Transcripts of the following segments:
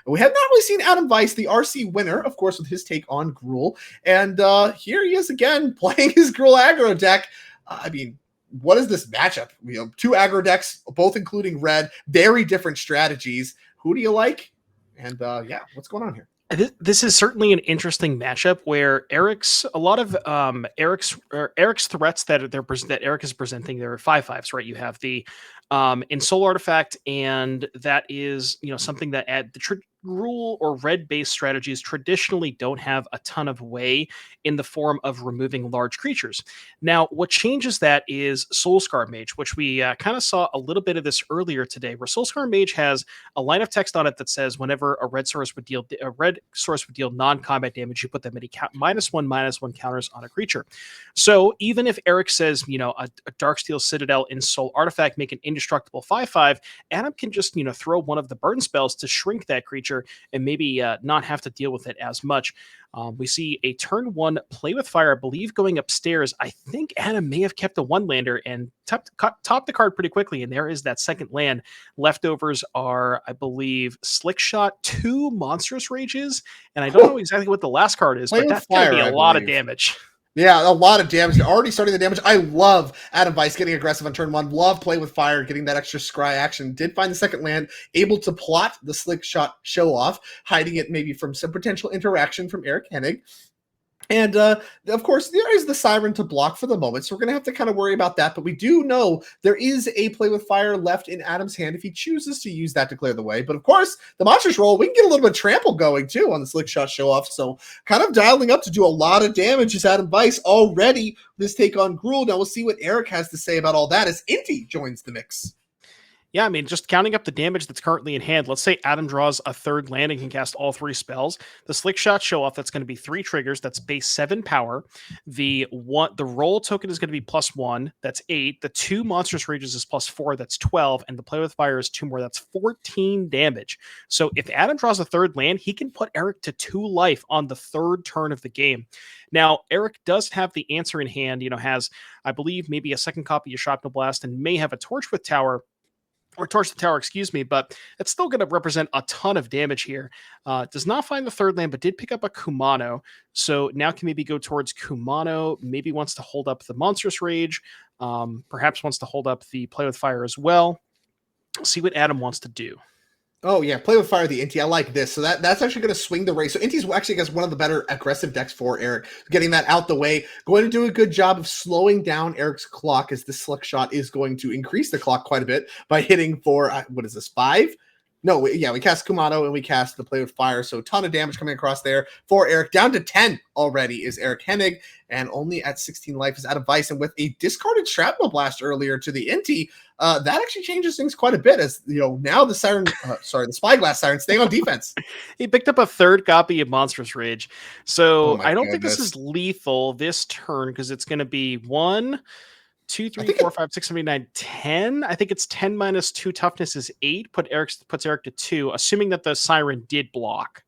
We have not really seen Adam Weiss, the RC winner, of course, with his take on Gruul. And here he is again playing his Gruul aggro deck. I mean, what is this matchup? Two aggro decks, both including red, very different strategies. Who do you like? And what's going on here? This is certainly an interesting matchup where Eric's threats that Eric is presenting. There are 5/5s, right? You have the Ensoul Artifact, and that is something that at the rule or red based strategies traditionally don't have a ton of way in the form of removing large creatures. Now, what changes that is Soulscar Mage, which we kind of saw a little bit of this earlier today, where Soulscar Mage has a line of text on it that says whenever a red source would deal non-combat damage, you put them at -1/-1 counters on a creature. So even if Eric says, a Darksteel Citadel in Soul Artifact make an indestructible 5/5, Adam can just throw one of the burn spells to shrink that creature and maybe not have to deal with it as much. We see a turn 1 Play with Fire, I believe, going upstairs. I think Adam may have kept a 1-lander and topped the card pretty quickly, and there is that second land. Leftovers are, I believe, Slick Shot, 2 Monstrous Rages, and I don't know exactly what the last card is, but that's going to be a lot of damage. Yeah, a lot of damage. They're already starting the damage. I love Adam Weiss getting aggressive on turn 1. Love Play with Fire, getting that extra scry action. Did find the second land, able to plot the Slick Shot show off, hiding it maybe from some potential interaction from Eric Hennig. And of course, there is the Siren to block for the moment, so we're going to have to kind of worry about that. But we do know there is a Play with Fire left in Adam's hand if he chooses to use that to clear the way. But of course, the Monsters roll, we can get a little bit of trample going too on the Slick Shot show off. So kind of dialing up to do a lot of damage is Adam Weiss already. This take on Gruul. Now we'll see what Eric has to say about all that as Inti joins the mix. Yeah, I mean, just counting up the damage that's currently in hand, let's say Adam draws a third land and can cast all 3 spells. The Slick Shot show off, that's going to be 3 triggers. That's base 7 power. The roll token is going to be +1. That's 8. The 2 Monstrous Rages is +4. That's 12. And the Play with Fire is 2 more. That's 14 damage. So if Adam draws a third land, he can put Eric to 2 life on the third turn of the game. Now, Eric does have the answer in hand, has, I believe, maybe a second copy of Shrapnel Blast and may have a Torch the Tower, excuse me, but it's still going to represent a ton of damage here. Does not find the third land, but did pick up a Kumano. So now can maybe go towards Kumano, maybe wants to hold up the Monstrous Rage, perhaps wants to hold up the Play with Fire as well. See what Adam wants to do. Oh, yeah, Play with Fire, the Inti. I like this. So that's actually going to swing the race. So Inti's actually against one of the better aggressive decks for Eric. Getting that out the way. Going to do a good job of slowing down Eric's clock, as this Slick Shot is going to increase the clock quite a bit by hitting for, 5? No, we cast Kumano and we cast the Play with Fire. So a ton of damage coming across there for Eric. Down to 10 already is Eric Hennig, and only at 16 life is Adam Weiss. And with a discarded Shrapnel Blast earlier to the Inti, that actually changes things quite a bit, as now the Siren, the Spyglass Siren staying on defense. He picked up a third copy of Monstrous Rage. So I don't think this is lethal this turn, because it's going to be 1, 2, 3, 4, 5, 6, 7, 8, 9, 10. I think it's 10 minus 2 toughness is 8. Puts Eric to 2, assuming that the Siren did block.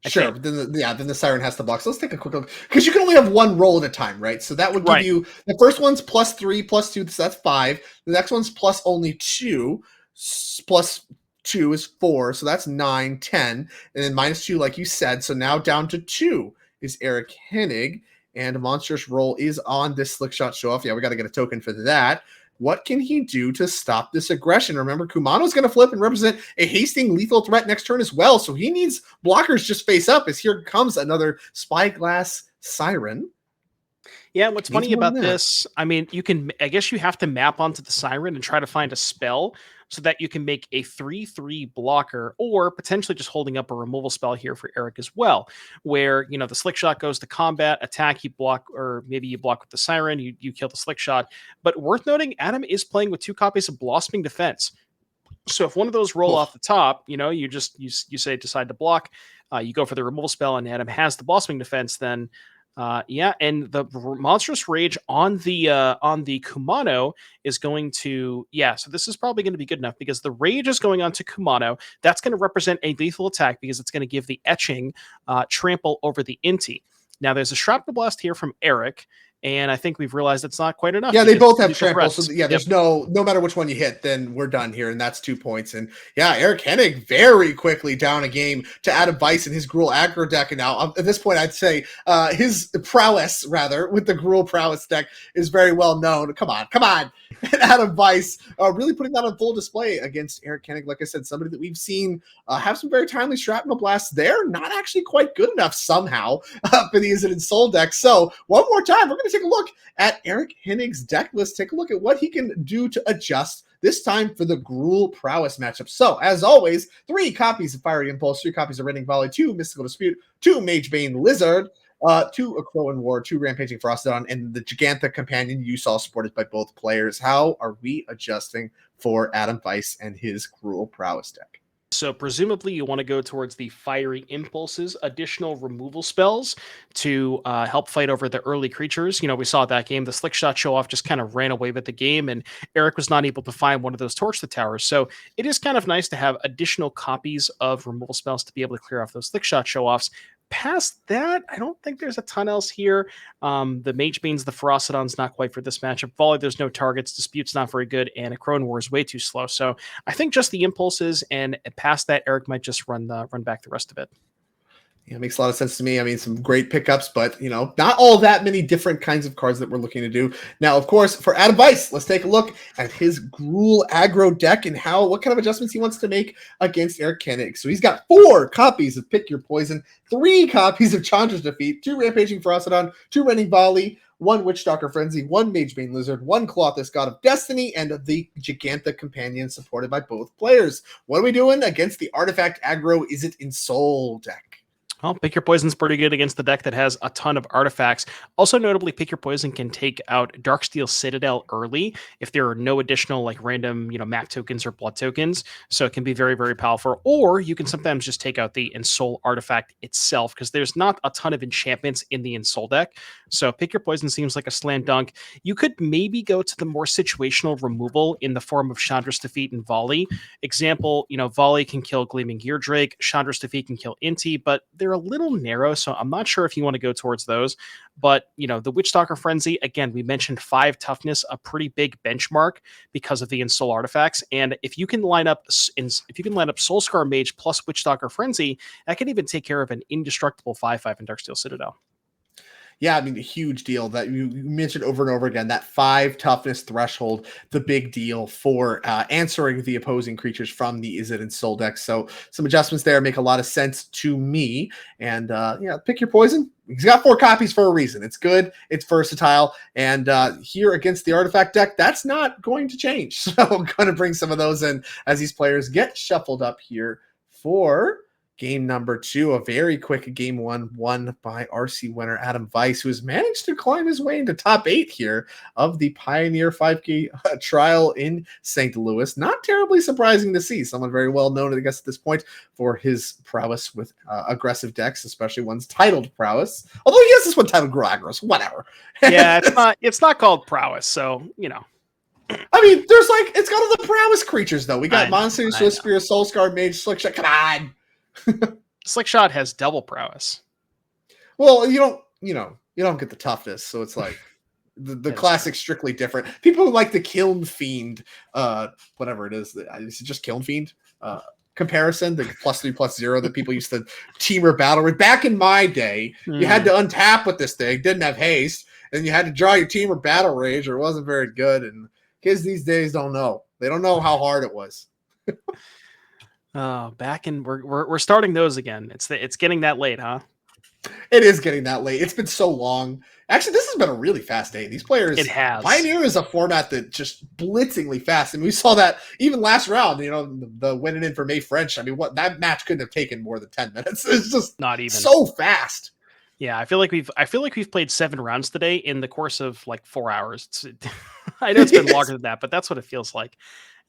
Sure, but then the Siren has to block. So let's take a quick look, because you can only have one roll at a time, right? So that would give you, the first one's +3, +2, so that's 5. The next one's plus only 2, +2 is 4, so that's 9, 10, and then -2, like you said. So now down to 2 is Eric Hennig, and a Monstrous roll is on this Slick Shot show off. Yeah, we got to get a token for that. What can he do to stop this aggression? Remember, Kumano's going to flip and represent a hasting lethal threat next turn as well, so he needs blockers just face up, as here comes another Spyglass Siren. Yeah, what's funny about this, I mean, I guess you have to map onto the Siren and try to find a spell so that you can make a 3/3 blocker, or potentially just holding up a removal spell here for Eric as well, where, the Slick Shot goes to combat, attack, you block, or maybe you block with the Siren, you kill the Slick Shot. But worth noting, Adam is playing with 2 copies of Blossoming Defense. So if one of those roll off the top, you decide to block, you go for the removal spell, and Adam has the Blossoming Defense, then and the Monstrous Rage on the Kumano is going to, so this is probably going to be good enough, because the Rage is going on to Kumano. That's going to represent a lethal attack, because it's going to give the Etching trample over the Inti. Now there's a Shrapnel Blast here from Eric, and I think we've realized it's not quite enough. Yeah, to they get both have lethal trample. So threats. yeah, Yep. there's no matter which one you hit, then we're done here, and that's 2 points. And yeah, Eric Hennig very quickly down a game to Adam Weiss and his Gruul aggro deck. And now at this point, I'd say his prowess rather with the Gruul prowess deck is very well known. Come on. And Adam Weiss really putting that on full display against Eric Hennig. Like I said, somebody that we've seen have some very timely shrapnel blasts. They're not actually quite good enough somehow for the Izzet and Soul deck. So one more time, we're going to take a look at Eric Hennig's deck list. Take a look at what he can do to adjust this time for the Gruul prowess matchup. So, as always, 3 copies of Fiery Impulse, 3 copies of Rending Volley, 2 Mystical Dispute, 2 Magebane Lizard, 2 Akroan War, 2 Rampaging Frostodon, and the Gigantha Companion you saw supported by both players. How are we adjusting for Adam Weiss and his Gruul prowess deck? So presumably you want to go towards the Fiery Impulses, additional removal spells to help fight over the early creatures. We saw that game, the Slick Shot show off just kind of ran away with the game, and Eric was not able to find one of those Torch the Towers. So it is kind of nice to have additional copies of removal spells to be able to clear off those Slick Shot show offs. Past that, I don't think there's a ton else here. The Magebane's, the Ferocodon's not quite for this matchup. Volley, there's no targets. Dispute's not very good, and a Crone War is way too slow. So I think just the impulses, and past that, Eric might just run back the rest of it. Yeah, it makes a lot of sense to me. I mean, some great pickups, but not all that many different kinds of cards that we're looking to do. Now, of course, for Adam Weiss, let's take a look at his Gruul aggro deck and what kind of adjustments he wants to make against Eric Hennig. So he's got 4 copies of Pick Your Poison, 3 copies of Chandra's Defeat, 2 Rampaging Ferocodon, 2 Rending Volley, 1 Witchstalker Frenzy, 1 Magebane Lizard, 1 Colossus God of Destiny, and the Gigantha Companion supported by both players. What are we doing against the Artifact aggro Izzet and Soul deck? Well, Pick Your Poison's pretty good against the deck that has a ton of artifacts. Also, notably, Pick Your Poison can take out Darksteel Citadel early if there are no additional random, map tokens or blood tokens. So it can be very, very powerful. Or you can sometimes just take out the Ensoul artifact itself because there's not a ton of enchantments in the Ensoul deck. So Pick Your Poison seems like a slam dunk. You could maybe go to the more situational removal in the form of Chandra's Defeat and Volley. Example, Volley can kill Gleaming Geardrake, Chandra's Defeat can kill Inti, but they're a little narrow, so I'm not sure if you want to go towards those. But the Witchstalker Frenzy, again, we mentioned 5 toughness, a pretty big benchmark because of the Ensoul artifacts. And if you can line up Soulscar Mage plus Witchstalker Frenzy, that can even take care of an indestructible 5/5 in Darksteel Citadel. Yeah, I mean, a huge deal that you mentioned over and over again, that 5 toughness threshold, the big deal for answering the opposing creatures from the Izzet and Soul deck. So some adjustments there make a lot of sense to me. And Pick Your Poison. He's got 4 copies for a reason. It's good. It's versatile. And here against the Artifact deck, that's not going to change. So I'm going to bring some of those in as these players get shuffled up here for game number 2, a very quick game 1 won by RC winner Adam Weiss, who has managed to climb his way into top 8 here of the Pioneer 5K trial in St. Louis. Not terribly surprising to see someone very well known, I guess, at this point for his prowess with aggressive decks, especially ones titled prowess. Although he has this one titled Groagros, whatever. Yeah, it's not called prowess, so I mean, it's got all the prowess creatures though. We got Monster, Swift Spear, Soulscar Mage, Slick Shot. Come on. Slick Shot has double prowess. Well, you don't get the toughness, so it's like the classic strictly different. People like the Kiln Fiend, whatever it is. Is it just Kiln Fiend comparison? The +3/+0 that people used to teamer battle with back in my day. You had to untap with this thing, didn't have haste, and you had to draw your teamer battle rage, or it wasn't very good. And kids these days don't know. They don't know how hard it was. Oh, we're starting those again. It's getting that late, huh? It is getting that late. It's been so long. Actually, this has been a really fast day. These players, it has. Pioneer is a format that just blitzingly fast, and we saw that even last round. The winning in for May French. I mean, that match couldn't have taken more than 10 minutes. It's just not even so fast. Yeah, I feel like we've played 7 rounds today in the course of 4 hours. I know it's been longer than that, but that's what it feels like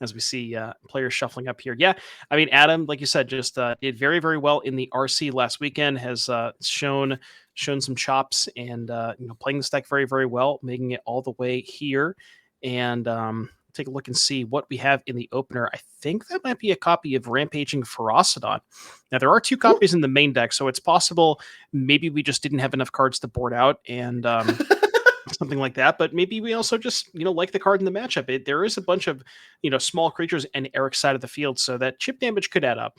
as we see players shuffling up here. Yeah, I mean, Adam, like you said, just did very, very well in the RC last weekend, has shown some chops and playing this deck very, very well, making it all the way here. And take a look and see what we have in the opener. I think that might be a copy of Rampaging Ferocodon. Now, there are 2 copies in the main deck, so it's possible maybe we just didn't have enough cards to board out, and something like that. But maybe we also just, like the card in the matchup. There is a bunch of, small creatures in Eric's side of the field, so that chip damage could add up.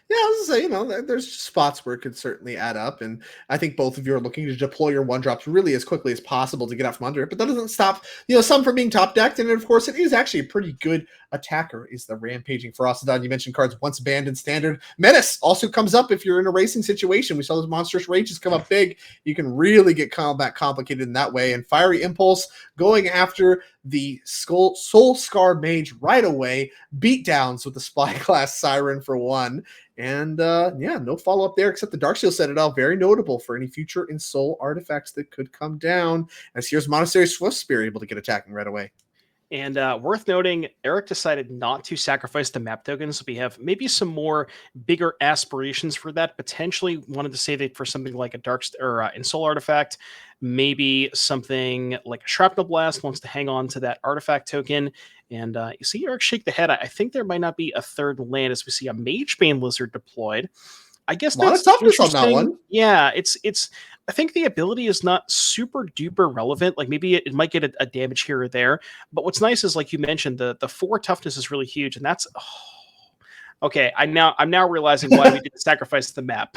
Yeah, I was gonna say, there's spots where it could certainly add up, and I think both of you are looking to deploy your one drops really as quickly as possible to get out from under it. But that doesn't stop, some from being top decked, and of course, it is actually a pretty good attacker. Is the rampaging Ferocidon? You mentioned cards once banned in standard. Menace also comes up if you're in a racing situation. We saw those monstrous rages come up big. You can really get combat complicated in that way. And Fiery Impulse going after the Soul Scar Mage right away. Beatdowns with the Spyglass Siren for one. And no follow up there except the Darksteel Citadel. Very notable for any future in Soul artifacts that could come down. As here's Monastery Swiftspear able to get attacking right away. And worth noting, Eric decided not to sacrifice the map tokens. We have maybe some more bigger aspirations for that. Potentially wanted to save it for something like a Dark or in Soul artifact. Maybe something like a Shrapnel Blast wants to hang on to that artifact token. And you see Eric shake the head. I think there might not be a third land as we see a Magebane Lizard deployed. I guess a lot that's of toughness on that interesting. one. Yeah, it's. I think the ability is not super duper relevant. Like maybe it might get a damage here or there. But what's nice is, like you mentioned, the 4 toughness is really huge, and that's okay. I'm now realizing why we didn't sacrifice the map.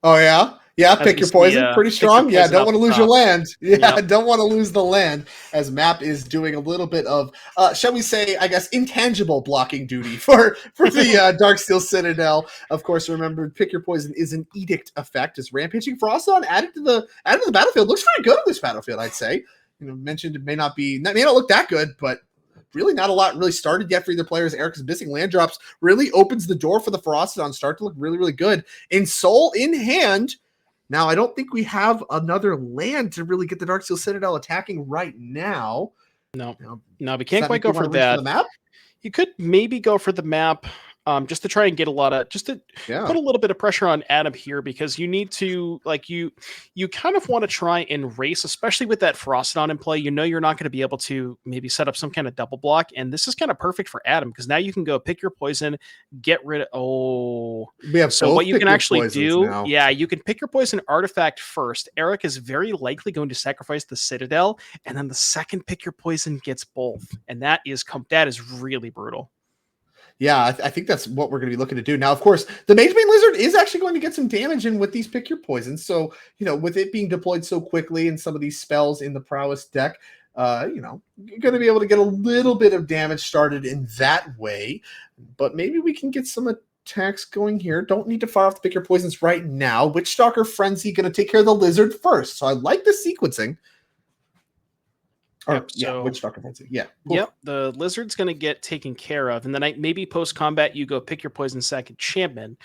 Oh yeah. Yeah, pick your poison. Pretty strong. Yeah, don't want to lose your land. Yeah, yep. Don't want to lose the land, as Map is doing a little bit of, shall we say, I guess, intangible blocking duty for the Darksteel Citadel. Of course, remember, pick your poison is an edict effect. As Rampaging Ferocidon added to the battlefield. Looks pretty good on this battlefield, I'd say. Mentioned it may not look that good, but really not a lot really started yet for either players. Eric's missing land drops really opens the door for the Ferocidon start to look really, really good. In Soul in hand. Now, I don't think we have another land to really get the Darksteel Citadel attacking right now. No, we can't quite go for that. For the map? You could maybe go for the map. Just to try and get put a little bit of pressure on Adam here, because you need to, you kind of want to try and race, especially with that Ferocidon in play. You're not going to be able to maybe set up some kind of double block, and this is kind of perfect for Adam because now you can go pick your poison, get rid of. We have so what you can actually do, now. You can pick your poison artifact first. Eric is very likely going to sacrifice the Citadel, and then the second pick your poison gets both, and that is really brutal. Yeah, I think that's what we're going to be looking to do. Now, of course, the Magebane Lizard is actually going to get some damage in with these pick your poisons. So, with it being deployed so quickly and some of these spells in the prowess deck, you're going to be able to get a little bit of damage started in that way. But maybe we can get some attacks going here. Don't need to fire off the pick your poisons right now. Witchstalker Frenzy going to take care of the Lizard first. So I like the sequencing. Witchstalker Frenzy. Yeah. Yep. The Lizard's going to get taken care of. And then maybe post-combat, you go pick your poison sack enchantment.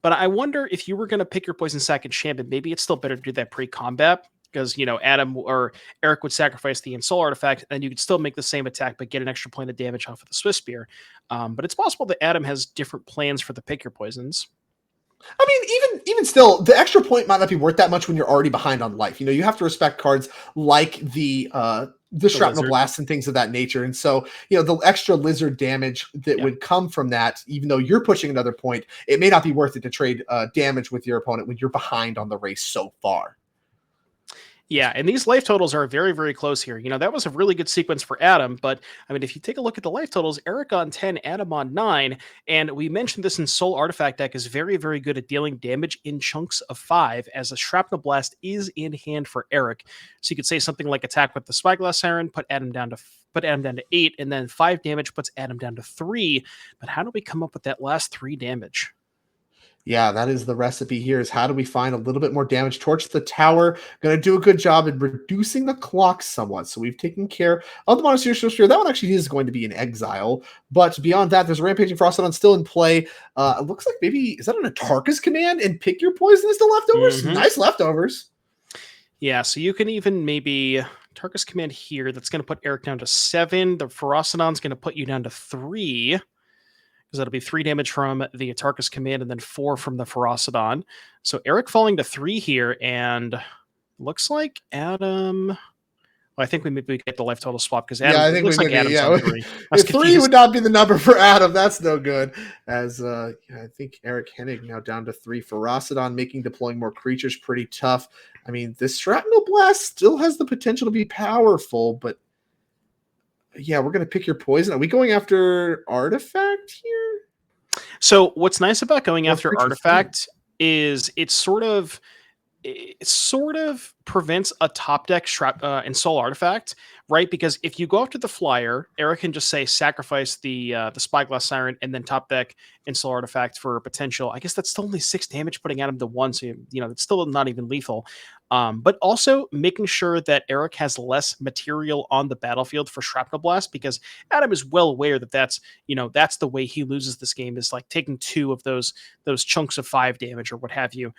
But I wonder if you were going to pick your poison sack enchantment, maybe it's still better to do that pre-combat because, Adam or Eric would sacrifice the Soul artifact, and you could still make the same attack, but get an extra point of damage off of the Swiftspear. But it's possible that Adam has different plans for the pick your poisons. I mean, even still, the extra point might not be worth that much when you're already behind on life. You have to respect cards like the Shrapnel Blast and things of that nature. And so, the extra Lizard damage that would come from that, even though you're pushing another point, it may not be worth it to trade damage with your opponent when you're behind on the race so far. Yeah, and these life totals are very, very close here. That was a really good sequence for Adam, but I mean, if you take a look at the life totals, Eric on 10, Adam on 9, and we mentioned this in Soul Artifact deck is very, very good at dealing damage in chunks of 5, as a Shrapnel Blast is in hand for Eric. So you could say something like attack with the Spyglass Siren, put Adam down to 8, and then 5 damage puts Adam down to 3. But how do we come up with that last 3 damage? Yeah, that is the recipe here, is how do we find a little bit more damage? Torch the tower, going to do a good job in reducing the clock somewhat. So we've taken care of the Monastery Swiftspear. That one actually is going to be in exile. But beyond that, there's a Rampaging Ferocidon still in play. It looks like maybe, is that an Atarka's Command? And pick your poison is the leftovers? Mm-hmm. Nice leftovers. Yeah, so you can even maybe Atarka's Command here. That's going to put Eric down to 7. The Ferocidon's going to put you down to 3. Because that'll be 3 damage from the Atarka's Command and then 4 from the Ferocidon. So Eric falling to 3 here, and looks like Adam... Well, I think we maybe get the life total swap because Yeah, Adam. I It think we looks like maybe, Adam's yeah. on 3. I was Three confused. would not be the number for Adam. That's no good. As yeah, I think Eric Hennig now down to 3 for Rossadon, making deploying more creatures pretty tough. I mean, this Shrapnel Blast still has the potential to be powerful, but yeah, we're gonna pick your poison. Are we going after Artifact here? So what's nice about going Or after creature theme? Artifact is it sort of prevents a top deck and soul artifact, right? Because if you go after the flyer, Eric can just say sacrifice the spyglass siren and then top deck and soul artifact for potential. I guess that's still only 6 damage, putting Adam to 1, so it's still not even lethal. But also making sure that Eric has less material on the battlefield for shrapnel blast, because Adam is well aware that that's the way he loses this game, is like taking 2 of those chunks of 5 damage or what have you.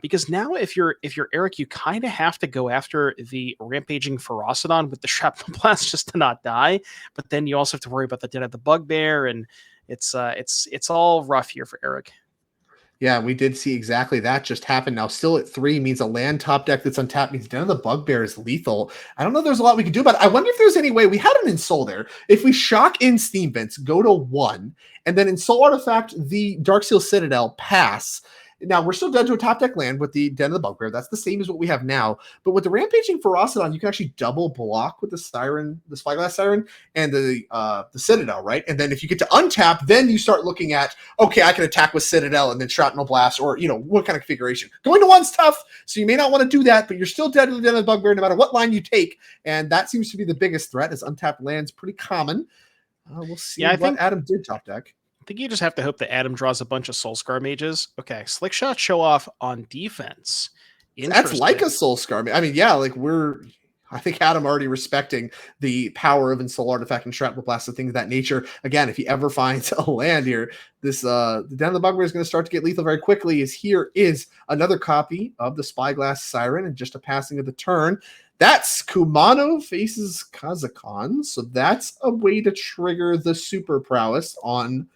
Because now, if you're Eric, you kind of have to go after the rampaging Ferocidon with the shrapnel blast just to not die. But then you also have to worry about the Den of the Bugbear, and it's all rough here for Eric. Yeah, we did see exactly that just happen. Now, still at 3 means a land top deck that's untapped means Den of the Bugbear is lethal. I don't know if there's a lot we could do about it. I wonder if there's any way. We had an Ensoul there. If we shock in Steam Vents, go to 1, and then Ensoul Artifact the Darksteel Citadel, pass. Now, we're still dead to a top deck land with the Den of the Bugbear. That's the same as what we have now. But with the Rampaging Ferocidon, you can actually double block with the Siren, the Spyglass Siren, and the Citadel, right? And then if you get to untap, then you start looking at, okay, I can attack with Citadel and then Shrapnel Blast, or, what kind of configuration. Going to 1's tough, so you may not want to do that, but you're still dead to the Den of the Bugbear no matter what line you take, and that seems to be the biggest threat, as untapped land's pretty common. We'll see what Adam did top deck. I think you just have to hope that Adam draws a bunch of Soulscar mages. Okay, Slick Shot show off on defense. That's like a Soul Scar. I mean, yeah, like I think Adam already respecting the power of Ensoul Artifact and Shrapnel Blast and things of that nature. Again, if he ever finds a land here, this the Den of the Bugbear is going to start to get lethal very quickly. Here is another copy of the Spyglass Siren and just a passing of the turn. That's Kumano faces Kazakhon, so that's a way to trigger the super prowess on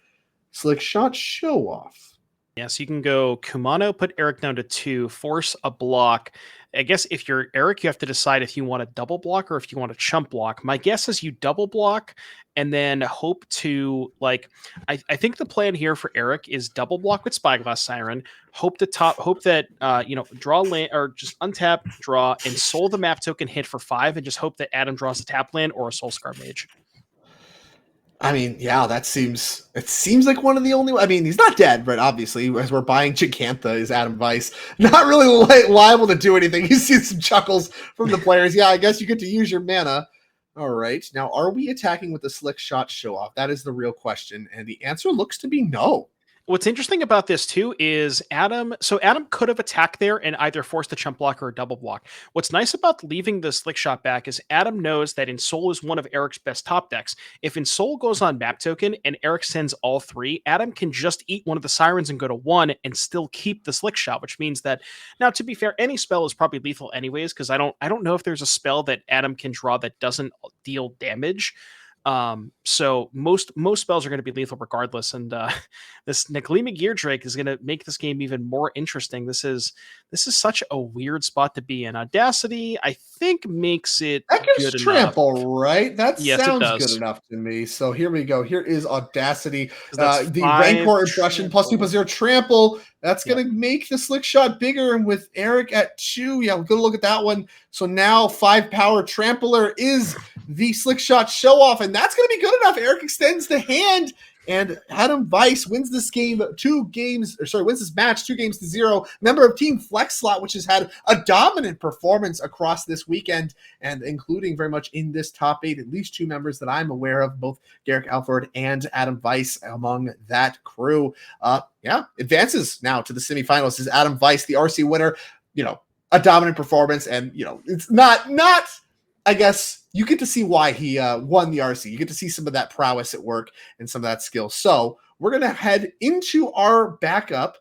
Slick Shot Show Off. Yeah, so you can go Kumano, put Eric down to 2, force a block. I guess if you're Eric, you have to decide if you want a double block or if you want a chump block. My guess is you double block and then hope to, like, I think the plan here for Eric is double block with Spyglass Siren, hope that draw land or just untap, draw, and soul the map token hit for 5, and just hope that Adam draws a tap land or a Soulscar Mage. I mean, yeah, it seems like one of the only, I mean, he's not dead, but obviously, as we're buying Gigantha, is Adam Weiss. Not really liable to do anything. You see some chuckles from the players. Yeah, I guess you get to use your mana. All right. Now, are we attacking with the Slick Shot Show Off? That is the real question. And the answer looks to be no. What's interesting about this too is Adam could have attacked there and either forced the chump block or a double block. What's nice about leaving the Slick Shot back is Adam knows that Ensoul is one of Eric's best top decks. If Ensoul goes on map token and Eric sends all 3, Adam can just eat one of the Sirens and go to 1 and still keep the Slick Shot, which means that, now to be fair, any spell is probably lethal anyways, because I don't know if there's a spell that Adam can draw that doesn't deal damage. So most spells are going to be lethal regardless, and this Naglima Gear Drake is going to make this game even more interesting. This is such a weird spot to be in. Audacity, I think, makes it that gives good trample, enough. right? That Yes, sounds good enough to me. So here we go. Here is Audacity. The Rancor impression +2/+0 trample. That's going to make the Slick Shot bigger. And with Eric at 2, yeah, we're going to look at that one. So now 5 power trampler is the Slick Shot Show Off, and that's going to be good enough. Eric extends the hand, and Adam Weiss wins this match 2-0. Member of Team Flex Slot, which has had a dominant performance across this weekend, and including very much in this top 8, at least 2 members that I'm aware of, both Garrick Alford and Adam Weiss among that crew. Advances now to the semifinals is Adam Weiss, the RC winner. A dominant performance, and it's not. I guess you get to see why he won the RC. You get to see some of that prowess at work and some of that skill. So we're going to head into our backup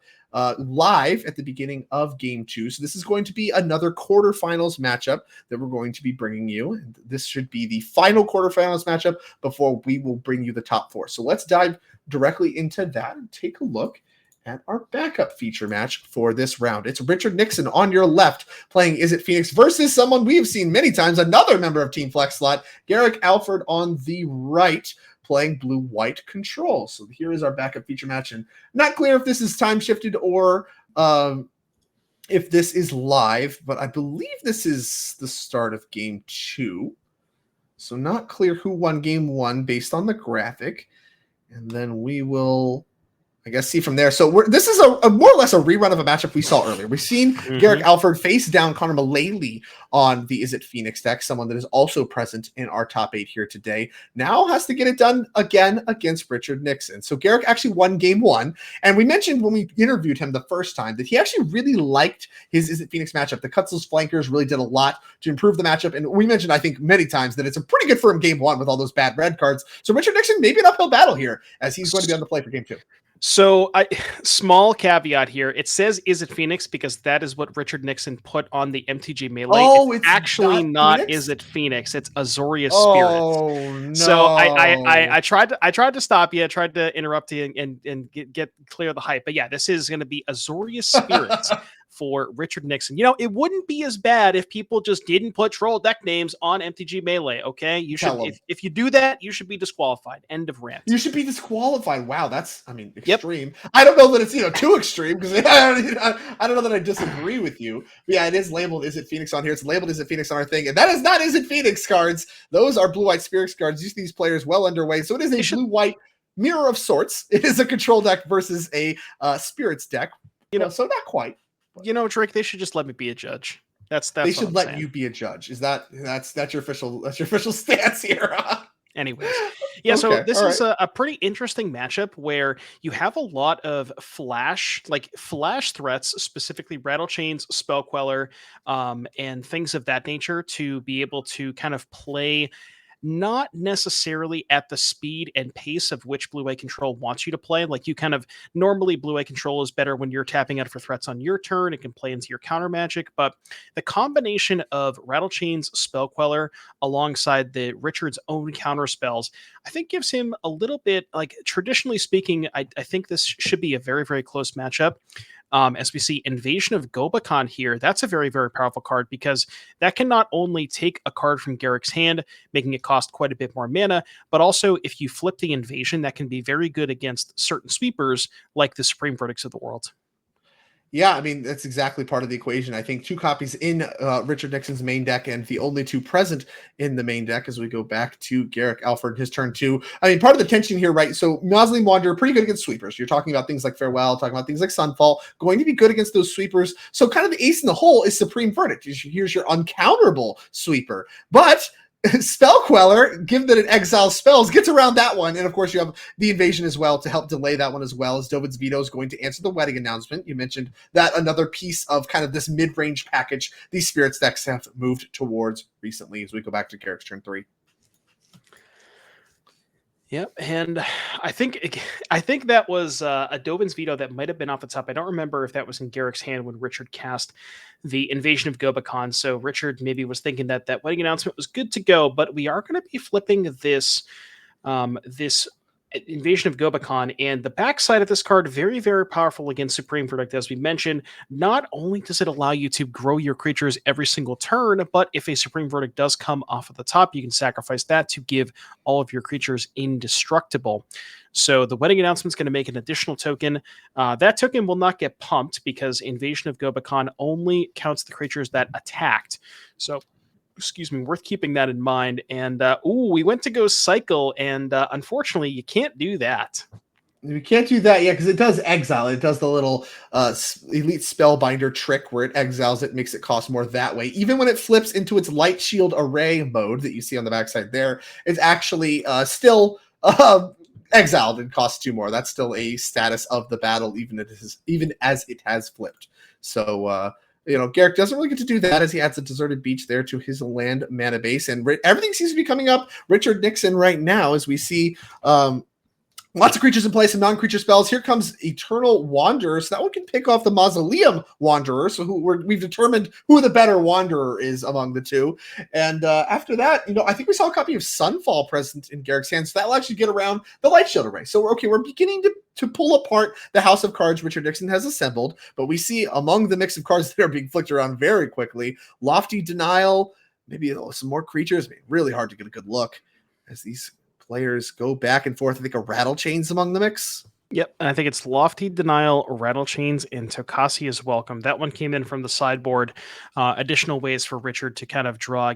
live at the beginning of Game 2. So this is going to be another quarterfinals matchup that we're going to be bringing you. And this should be the final quarterfinals matchup before we will bring you the top 4. So let's dive directly into that and take a look at our backup feature match for this round. It's Richard Nixon on your left playing Is It Phoenix versus someone we've seen many times, another member of Team Flex Slot, Garrick Alford on the right playing blue-white control. So here is our backup feature match, and not clear if this is time shifted or if this is live, but I believe this is the start of game 2. So not clear who won game 1 based on the graphic. And then we will, I guess, see from there. So this is a more or less a rerun of a matchup we saw earlier. We've seen Garrick Alford face down Connor Mullally on the Is It Phoenix deck, someone that is also present in our top 8 here today. Now has to get it done again against Richard Nixon. So Garrick actually won game 1. And we mentioned when we interviewed him the first time that he actually really liked his Is It Phoenix matchup. The Cutsless Flankers really did a lot to improve the matchup. And we mentioned, I think, many times that it's a pretty good for him game 1 with all those bad red cards. So Richard Nixon, maybe an uphill battle here as he's going to be on the play for game 2. So, small caveat here. It says "Is It Phoenix" because that is what Richard Nixon put on the MTG Melee. Oh, it's actually not Phoenix? "Is It Phoenix." It's Azorius Spirits. Oh no! So I tried to stop you. I tried to interrupt you and get clear the hype. But yeah, this is going to be Azorius Spirits for Richard Nixon. You know, it wouldn't be as bad if people just didn't put troll deck names on MTG Melee. Okay, you should if you do that, you should be disqualified. End of rant. You should be disqualified. Wow, that's extreme. Yep. I don't know that it's too extreme because I don't know that I disagree with you. But yeah, it is labeled Is It Phoenix on here. It's labeled Is It Phoenix on our thing, and that is not Is It Phoenix cards. Those are blue-white Spirits cards. You see these players well underway. So it is a blue-white mirror of sorts. It is a control deck versus a Spirits deck. So not quite. Drake, they should just let me be a judge. That's they should let you be a judge. Is that's your official stance here? Anyways, yeah. Okay, so this is a pretty interesting matchup where you have a lot of flash threats, specifically Rattle Chains, Spell Queller, and things of that nature to be able to kind of play not necessarily at the speed and pace of which blue-white control wants you to play. Like you kind of normally blue-white control is better when you're tapping out for threats on your turn. It can play into your counter magic, but the combination of Rattle Chains, Spell Queller, alongside the Richard's own counter spells, I think gives him a little bit, like traditionally speaking, I think this should be a very, very close matchup. As we see Invasion of Gobakhan here, that's a very, very powerful card because that can not only take a card from Garrick's hand, making it cost quite a bit more mana, but also if you flip the Invasion, that can be very good against certain sweepers like the Supreme Verdicts of the World. Yeah, I mean, that's exactly part of the equation. I think 2 copies in Richard Nixon's main deck and the only 2 present in the main deck as we go back to Garrick Alford, his turn 2. I mean, part of the tension here, right? So Mausoleum Wanderer, pretty good against sweepers. You're talking about things like Farewell, talking about things like Sunfall, going to be good against those sweepers. So kind of the ace in the hole is Supreme Verdict. Here's your uncounterable sweeper. But Spell Queller, given that it exiles spells, gets around that one. And of course, you have the Invasion as well to help delay that one as well, as Dovid's Veto is going to answer the wedding announcement. You mentioned that another piece of kind of this mid-range package these Spirits decks have moved towards recently as we go back to Garrick's turn 3. Yep, and I think that was a Dovin's Veto that might have been off the top. I don't remember if that was in Garrick's hand when Richard cast the Invasion of Gobakhan. So Richard maybe was thinking that wedding announcement was good to go, but we are going to be flipping this Invasion of Gobakhan, and the backside of this card, very, very powerful against Supreme Verdict. As we mentioned, not only does it allow you to grow your creatures every single turn, but if a Supreme Verdict does come off of the top, you can sacrifice that to give all of your creatures indestructible. So the wedding announcement is going to make an additional token. That token will not get pumped because Invasion of Gobakhan only counts the creatures that attacked. So worth keeping that in mind. And we went to go cycle, and unfortunately, you can't do that. We can't do that yet because it does exile. It does the little Elite Spellbinder trick where it exiles it, makes it cost more that way. Even when it flips into its Light Shield Array mode that you see on the backside there, it's actually still exiled and costs 2 more. That's still a status of the battle, even as it has flipped. So Garrick doesn't really get to do that as he adds a Deserted Beach there to his land mana base. And everything seems to be coming up Richard Nixon right now as we see Lots of creatures in play, some non-creature spells. Here comes Eternal Wanderer. So that one can pick off the Mausoleum Wanderer. So we've determined who the better Wanderer is among the two. And after that, I think we saw a copy of Sunfall present in Garrick's hands. So that'll actually get around the Light Shield Array. So we're beginning to pull apart the house of cards Richard Nixon has assembled. But we see among the mix of cards that are being flicked around very quickly, Lofty Denial, maybe some more creatures. Really hard to get a good look as these players go back and forth. I think a Rattle Chains among the mix. Yep, and I think it's Lofty Denial, Rattle Chains, and Tokasi is Welcome. That one came in from the sideboard. Additional ways for Richard to kind of draw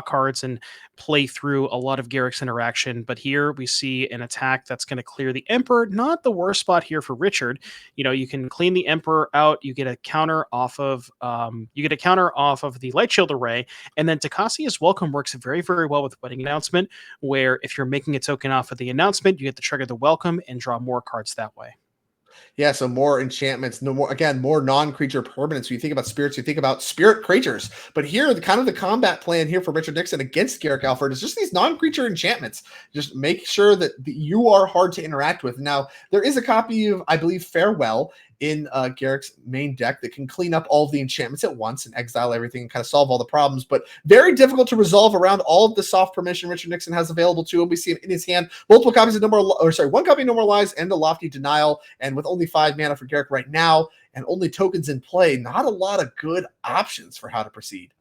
cards and play through a lot of Garrick's interaction. But here we see an attack that's going to clear the Emperor. Not the worst spot here for Richard. You can clean the Emperor out. You get a counter off of the Light Shield Array, and then Tokasi is Welcome works very, very well with Wedding Announcement, where if you're making a token off of the announcement, you get to trigger the Welcome and draw more cards that way. Yeah, so more enchantments, more non-creature permanents. So you think about spirits, you think about spirit creatures. But here, the combat plan here for Richard Nixon against Garrick Alford is just these non-creature enchantments. Just make sure that you are hard to interact with. Now, there is a copy of, I believe, Farewell in Garrick's main deck that can clean up all of the enchantments at once and exile everything and kind of solve all the problems, but very difficult to resolve around all of the soft permission Richard Nixon has available to him. We see him in his hand, multiple copies of one copy of No More Lies and a Lofty Denial, and with only 5 mana for Garrick right now and only tokens in play, not a lot of good options for how to proceed.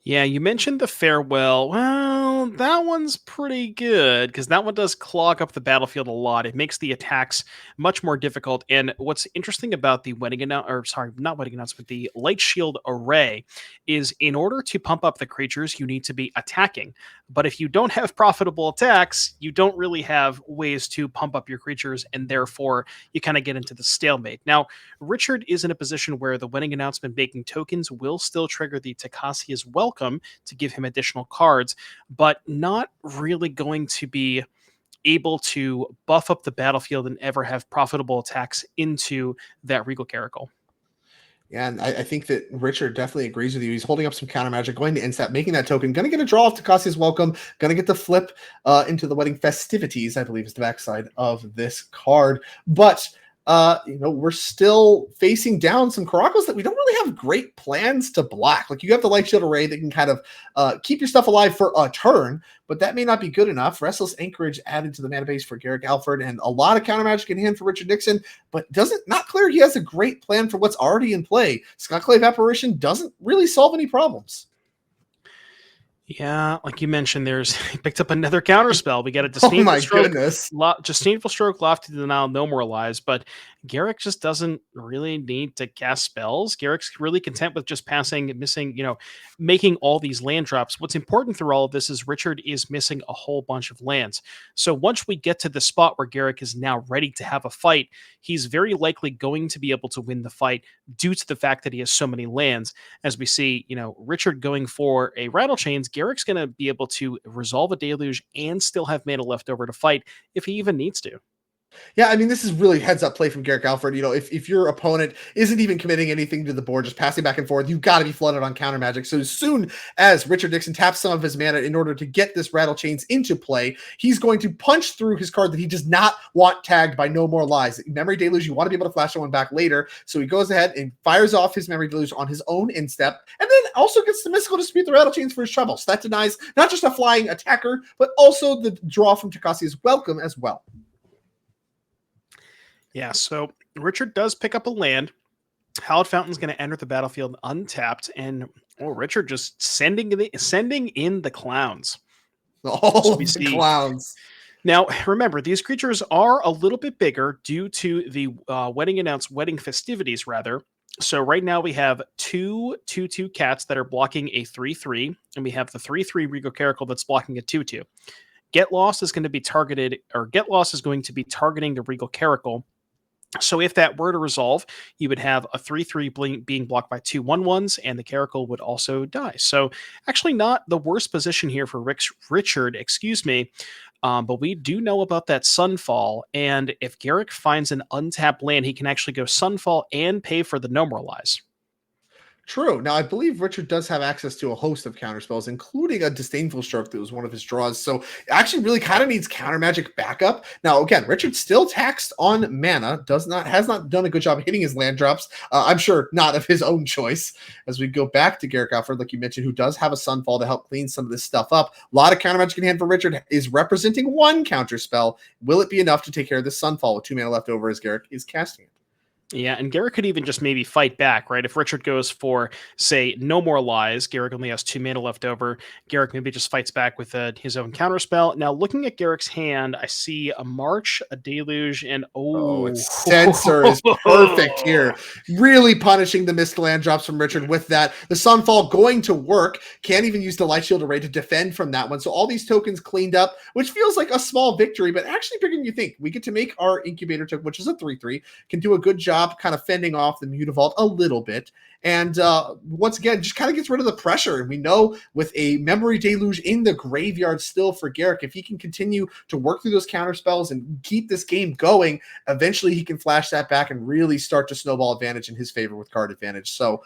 Yeah, you mentioned the Farewell. Well, that one's pretty good because that one does clog up the battlefield a lot. It makes the attacks much more difficult. And what's interesting about the the Light Shield Array is in order to pump up the creatures, you need to be attacking. But if you don't have profitable attacks, you don't really have ways to pump up your creatures, and therefore you kind of get into the stalemate. Now, Richard is in a position where the Wedding Announcement making tokens will still trigger the Tokasi as Welcome to give him additional cards, but not really going to be able to buff up the battlefield and ever have profitable attacks into that Regal Caracal. Yeah, and I think that Richard definitely agrees with you. He's holding up some counter magic, going to instep, making that token, going to get a draw off Tokasi's Welcome, going to get the flip into the Wedding Festivities, I believe is the backside of this card. But we're still facing down some Caracals that we don't really have great plans to block. Like you have the Light Shield Array that can kind of keep your stuff alive for a turn, but that may not be good enough. Restless Anchorage added to the mana base for Garrick Alford, and a lot of counter magic in hand for Richard Nixon, but not clear he has a great plan for what's already in play. Scottclave Apparition doesn't really solve any problems. Yeah, like you mentioned, he picked up another counterspell. We got a Disdainful Stroke, Lofty Denial, No More Lies, but Garrick just doesn't really need to cast spells. Garrick's really content with just making all these land drops. What's important through all of this is Richard is missing a whole bunch of lands. So once we get to the spot where Garrick is now ready to have a fight, he's very likely going to be able to win the fight due to the fact that he has so many lands. As we see, Richard going for a Rattle Chains, Garrick's going to be able to resolve a Deluge and still have mana left over to fight if he even needs to. Yeah, I mean, this is really heads-up play from Garrick Alford. If your opponent isn't even committing anything to the board, just passing back and forth, you've got to be flooded on counter magic. So as soon as Richard Nixon taps some of his mana in order to get this Rattle Chains into play, he's going to punch through his card that he does not want tagged by No More Lies. Memory Deluge, you want to be able to flash someone back later. So he goes ahead and fires off his Memory Deluge on his own instep, and then also gets the Mystical Dispute the Rattle Chains for his trouble. So that denies not just a flying attacker, but also the draw from Tokasi's Welcome as well. Yeah, so Richard does pick up a land. Hallowed Fountain's going to enter the battlefield untapped, and Richard just sending in the clowns. All the clowns. Now, remember, these creatures are a little bit bigger due to the wedding festivities, rather. So right now we have 2/2/2 cats that are blocking a 3/3, and we have the 3/3 Regal Caracal that's blocking a 2/2. Get Lost is going to be targeting the Regal Caracal. So if that were to resolve, you would have a 3/3 being blocked by 2/1/1s, and the Caracal would also die. So actually not the worst position here for Richard, but we do know about that Sunfall, and if Garrick finds an untapped land, he can actually go Sunfall and pay for the No More Lies. True. Now, I believe Richard does have access to a host of counter spells, including a Disdainful Stroke that was one of his draws. So, actually, really kind of needs counter magic backup. Now, again, Richard still taxed on mana, has not done a good job hitting his land drops. I'm sure not of his own choice. As we go back to Garrick Alfred, like you mentioned, who does have a Sunfall to help clean some of this stuff up. A lot of counter magic in hand for Richard is representing one counter spell. Will it be enough to take care of this Sunfall with 2 mana left over as Garrick is casting it? Yeah, and Garrick could even just maybe fight back, right? If Richard goes for, say, no more lies, Garrick only has 2 mana left over. Garrick maybe just fights back with his own counterspell. Now, looking at Garrick's hand, I see a March, a Deluge, and Oh, its censor is perfect here. Really punishing the missed land drops from Richard with that. The Sunfall going to work. Can't even use the Light Shield Array to defend from that one. So all these tokens cleaned up, which feels like a small victory, but actually bigger than you think. We get to make our Incubator token, which is a 3/3, can do a good job kind of fending off the Mutavault a little bit. And once again, just kind of gets rid of the pressure. And we know with a Memory Deluge in the graveyard still for Garrick, if he can continue to work through those counter spells and keep this game going, eventually he can flash that back and really start to snowball advantage in his favor with card advantage. So,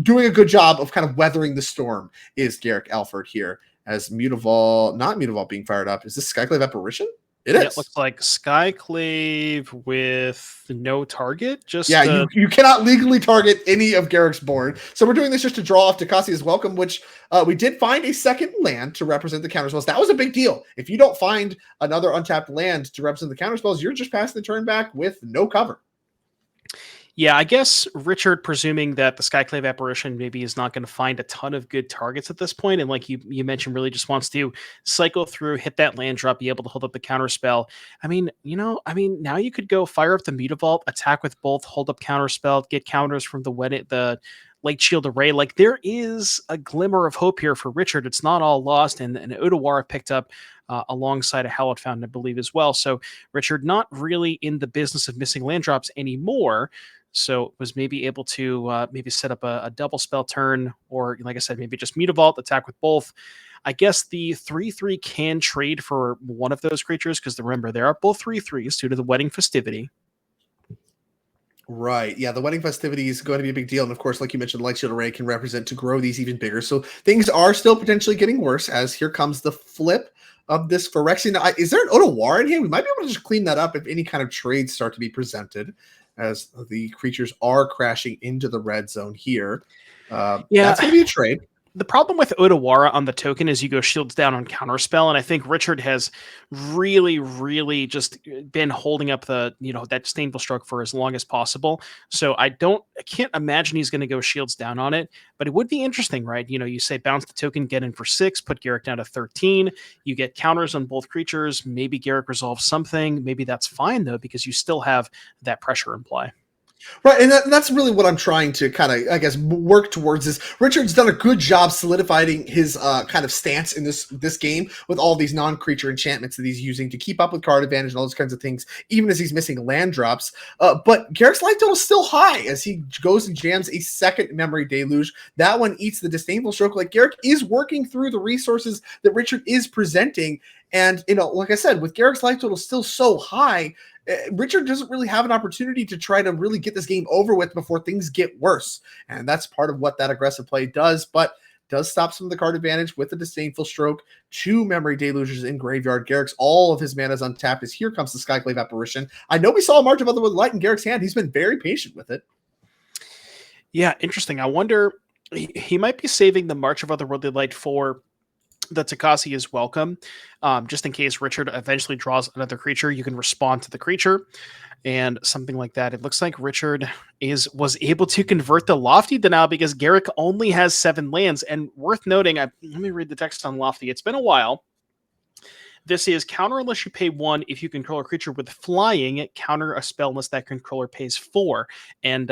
doing a good job of kind of weathering the storm is Garrick Alford here as not Mutavault being fired up. Is this Skyclave Apparition? It It is. looks like Skyclave with no target. Just you cannot legally target any of Garrick's board. So we're doing this just to draw off Takasi's Welcome, which we did find a second land to represent the counterspells. That was a big deal. If you don't find another untapped land to represent the counterspells, you're just passing the turn back with no cover. Yeah, I guess Richard, presuming that the Skyclave Apparition maybe is not going to find a ton of good targets at this point, and like you mentioned, really just wants to cycle through, hit that land drop, be able to hold up the counter spell. I mean, now you could go fire up the Mutavault, attack with both, hold up counter spell, get counters from the Light Shield Array. Like there is a glimmer of hope here for Richard. It's not all lost, and Odawara picked up alongside a Hallowed Fountain, I believe, as well. So Richard not really in the business of missing land drops anymore. So was maybe able to maybe set up a double spell turn, or like I said, maybe just Mutavault, attack with both. I guess the 3/3 can trade for one of those creatures because remember they are both 3/3s due to the Wedding Festivity. Right. Yeah, the Wedding Festivity is going to be a big deal. And of course, like you mentioned, the Light Shield Array can represent to grow these even bigger. So things are still potentially getting worse as here comes the flip of this Phyrexian. Now, is there an Odawara in here? We might be able to just clean that up if any kind of trades start to be presented as the creatures are crashing into the red zone here. That's going to be a trade. The problem with Odawara on the token is you go shields down on counterspell, and I think Richard has really, really just been holding up that Disdainful Stroke for as long as possible. So I can't imagine he's going to go shields down on it, but it would be interesting, right? You say bounce the token, get in for 6, put Garrick down to 13. You get counters on both creatures. Maybe Garrick resolves something. Maybe that's fine though, because you still have that pressure in play. Right, and that's really what I'm trying to kind of, I guess, work towards is Richard's done a good job solidifying his kind of stance in this game with all these non-creature enchantments that he's using to keep up with card advantage and all those kinds of things, even as he's missing land drops. But Garrick's life total is still high as he goes and jams a second Memory Deluge. That one eats the Disdainful Stroke. Like, Garrick is working through the resources that Richard is presenting. And, like I said, with Garrick's life total still so high, Richard doesn't really have an opportunity to try to really get this game over with before things get worse. And that's part of what that aggressive play does, but does stop some of the card advantage with the Disdainful Stroke. 2 Memory Deluges in graveyard. Garrick's all of his mana is untapped as here comes the Skyclave Apparition. I know we saw a March of Otherworldly Light in Garrick's hand. He's been very patient with it. Yeah, interesting. I wonder, he might be saving the March of Otherworldly Light for the Takasi is Welcome, just in case Richard eventually draws another creature. You can respond to the creature and something like that. It looks like Richard was able to convert the Lofty denial because Garrick only has 7 lands. And worth noting, let me read the text on Lofty. It's been a while. This is counter unless you pay 1. If you control a creature with flying, counter a spell unless that controller pays 4. And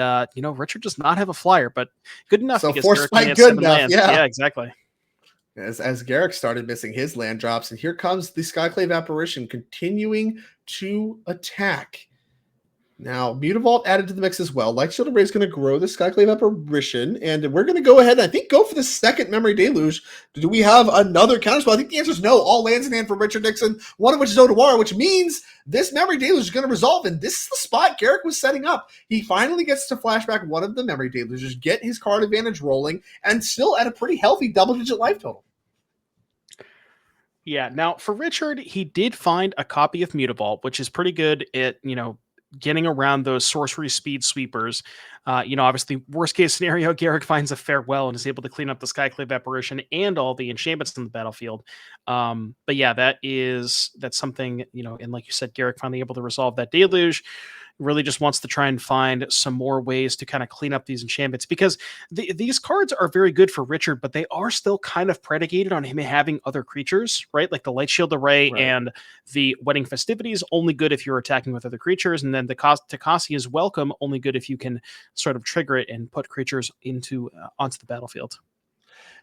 Richard does not have a flyer, but good enough so because Garrick only has 7 lands. Yeah, exactly. As Garrick started missing his land drops, and here comes the Skyclave Apparition continuing to attack. Now, Mutavault added to the mix as well. Light Shield Array is going to grow the Skyclave Apparition, and we're going to go ahead and I think go for the second Memory Deluge. Do we have another counterspell? I think the answer is no. All lands in hand from Richard Nixon, one of which is Odawara, which means this Memory Deluge is going to resolve, and this is the spot Garrick was setting up. He finally gets to flashback one of the Memory Deluges, get his card advantage rolling, and still at a pretty healthy double-digit life total. Yeah. Now for Richard, he did find a copy of Mutavault, which is pretty good at, getting around those sorcery speed sweepers. Obviously, worst case scenario, Garrick finds a farewell and is able to clean up the Skyclave apparition and all the enchantments in the battlefield. But yeah, that's something, and like you said, Garrick finally able to resolve that deluge. Really just wants to try and find some more ways to kind of clean up these enchantments, because these cards are very good for Richard, but they are still kind of predicated on him having other creatures, right? Like the Light Shield Array Right. and the Wedding Festivities, only good if you're attacking with other creatures, and then the Takasi is welcome, only good if you can sort of trigger it and put creatures onto the battlefield.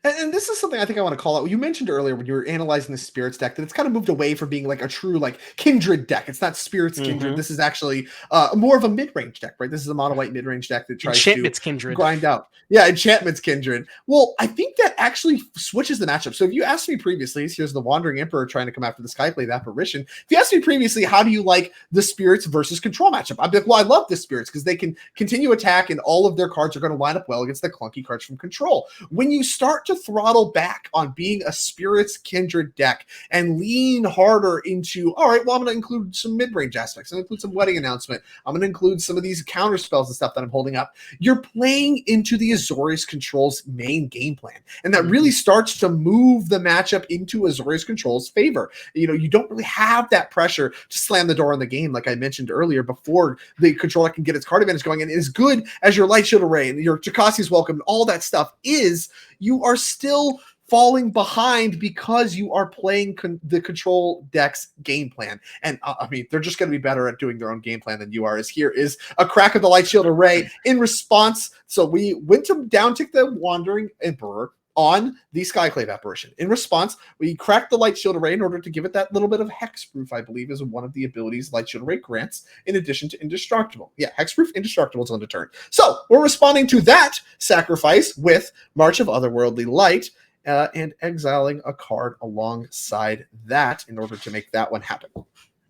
And this is something I think I want to call out. You mentioned earlier when you were analyzing the Spirits deck that it's kind of moved away from being like a true like Kindred deck. It's not Spirits Kindred. This is actually more of a mid-range deck, right? This is a mono white mid-range deck that tries Enchantments to Kindred. grind out. Yeah, Enchantments Kindred. Well, I think that actually switches the matchup. So if you asked me previously, here's the Wandering Emperor trying to come after the Skyclave Apparition. If you asked me previously, how do you like the Spirits versus Control matchup? I'd be like, well, I love the Spirits because they can continue attack and all of their cards are going to line up well against the clunky cards from Control. When you start to throttle back on being a Spirits Kindred deck and lean harder into, all right, well, I'm going to include some mid-range aspects. I'm going to include some Wedding Announcement. I'm going to include some of these counter spells and stuff that I'm holding up. You're playing into the Azorius Control's main game plan. And that really starts to move the matchup into Azorius Control's favor. You don't really have that pressure to slam the door on the game, like I mentioned earlier, before the controller can get its card advantage going. And as good as your Light Shield Array and your Jakasi's Welcome and all that stuff is, you are still falling behind because you are playing the Control deck's game plan. And they're just going to be better at doing their own game plan than you are. As here is a crack of the Light Shield Array in response. So we went to downtick the Wandering Emperor on the Skyclave Apparition. In response, we cracked the Light Shield Array in order to give it that little bit of hexproof, I believe, is one of the abilities Light Shield Array grants, in addition to Indestructible. Yeah, hexproof, Indestructible is on the turn. So we're responding to that sacrifice with March of Otherworldly Light, and exiling a card alongside that in order to make that one happen.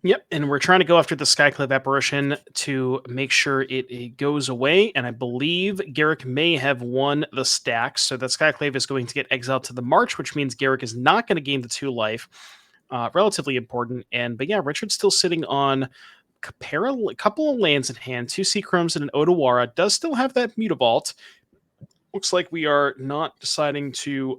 Yep, and we're trying to go after the Skyclave Apparition to make sure it goes away, and I believe Garrick may have won the stack, so that Skyclave is going to get exiled to the March, which means Garrick is not going to gain the 2 life. Relatively important, but yeah, Richard's still sitting on a couple of lands in hand, 2 Seachromes and an Odawara, does still have that Mutavault. Looks like we are not deciding to,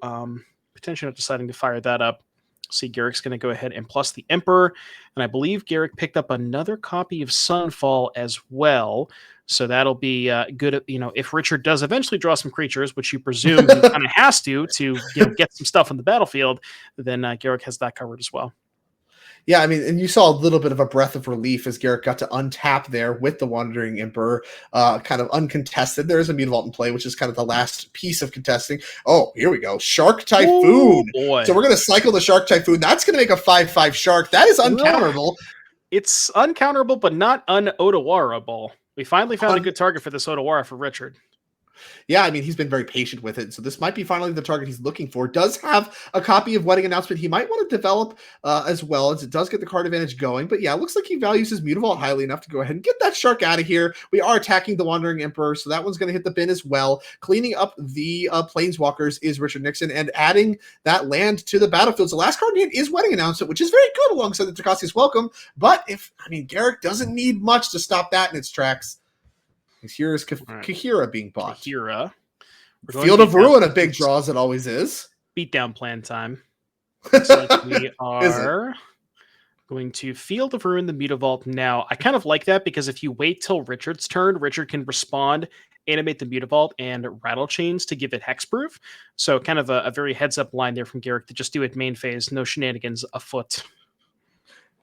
potentially not deciding to fire that up. See, Garrick's going to go ahead and plus the Emperor, and I believe Garrick picked up another copy of Sunfall as well, so that'll be good. If Richard does eventually draw some creatures, which you presume he kind of has to get some stuff on the battlefield, then Garrick has that covered as well. Yeah, and you saw a little bit of a breath of relief as Garrick got to untap there with the Wandering Emperor, kind of uncontested. There is a Mutavault in play, which is kind of the last piece of contesting. Oh, here we go. Shark Typhoon. Ooh, boy. So we're going to cycle the Shark Typhoon. That's going to make a 5/5 Shark. That is uncounterable. It's uncounterable, but not un-Odawarable. We finally found a good target for this Odawara for Richard. Yeah, he's been very patient with it. So this might be finally the target he's looking for. Does have a copy of Wedding Announcement he might want to develop as well, as it does get the card advantage going. But yeah, it looks like he values his Mutavault highly enough to go ahead and get that Shark out of here. We are attacking the Wandering Emperor, so that one's going to hit the bin as well. Cleaning up the Planeswalkers is Richard Nixon, and adding that land to the battlefield. So last card is Wedding Announcement, which is very good alongside the Takasi's Welcome. But Garrick doesn't need much to stop that in its tracks. Here's Kahira being bought. Kahira. Field of Ruin, a big draw as it always is. Beatdown plan time. So we are going to Field of Ruin the Mutavault now. I kind of like that because if you wait till Richard's turn, Richard can respond, animate the Mutavault, and Rattle Chains to give it hexproof. So kind of a very heads up line there from Garrick to just do it main phase, no shenanigans afoot.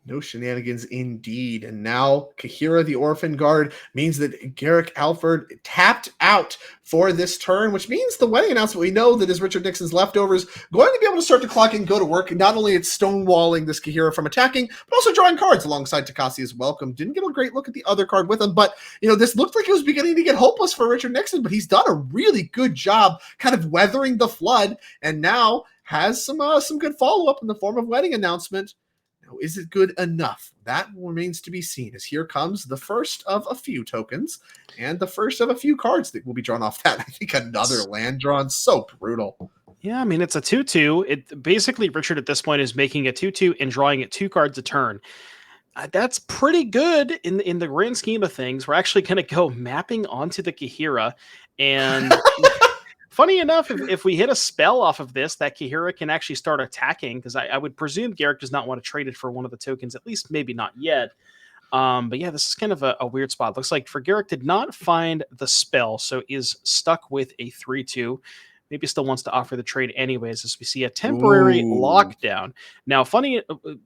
No shenanigans indeed. And now Kahira the Orphan Guard means that Garrick Alford tapped out for this turn, which means the wedding announcement we know that is Richard Nixon's leftovers going to be able to start the clock and go to work. Not only it's stonewalling this Kahira from attacking, but also drawing cards alongside Takasi's welcome. Didn't get a great look at the other card with him, but this looked like it was beginning to get hopeless for Richard Nixon, but he's done a really good job kind of weathering the flood and now has some good follow-up in the form of wedding announcement. Is it good enough? That remains to be seen, as here comes the first of a few tokens and the first of a few cards that will be drawn off that. I think another land drawn. So brutal. Yeah, I mean, it's a 2/2. It basically, Richard at this point is making a 2/2 and drawing it 2 cards a turn. That's pretty good in the grand scheme of things. We're actually going to go mapping onto the Kahira. And funny enough, if we hit a spell off of this, that Kahira can actually start attacking, because I would presume Garrick does not want to trade it for one of the tokens, at least maybe not yet. But yeah, this is kind of a weird spot. Looks like for Garrick did not find the spell, so is stuck with a 3/2. Maybe still wants to offer the trade anyways, as we see a temporary lockdown. Now, funny,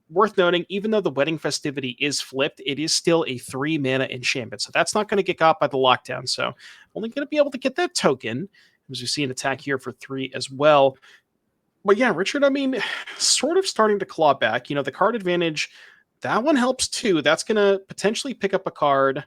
worth noting, even though the wedding festivity is flipped, it is still a 3 mana enchantment. So that's not going to get got by the lockdown. So only going to be able to get that token, as we see an attack here for 3 as well. But yeah, Richard, I mean, sort of starting to claw back. The card advantage, that one helps too. That's going to potentially pick up a card.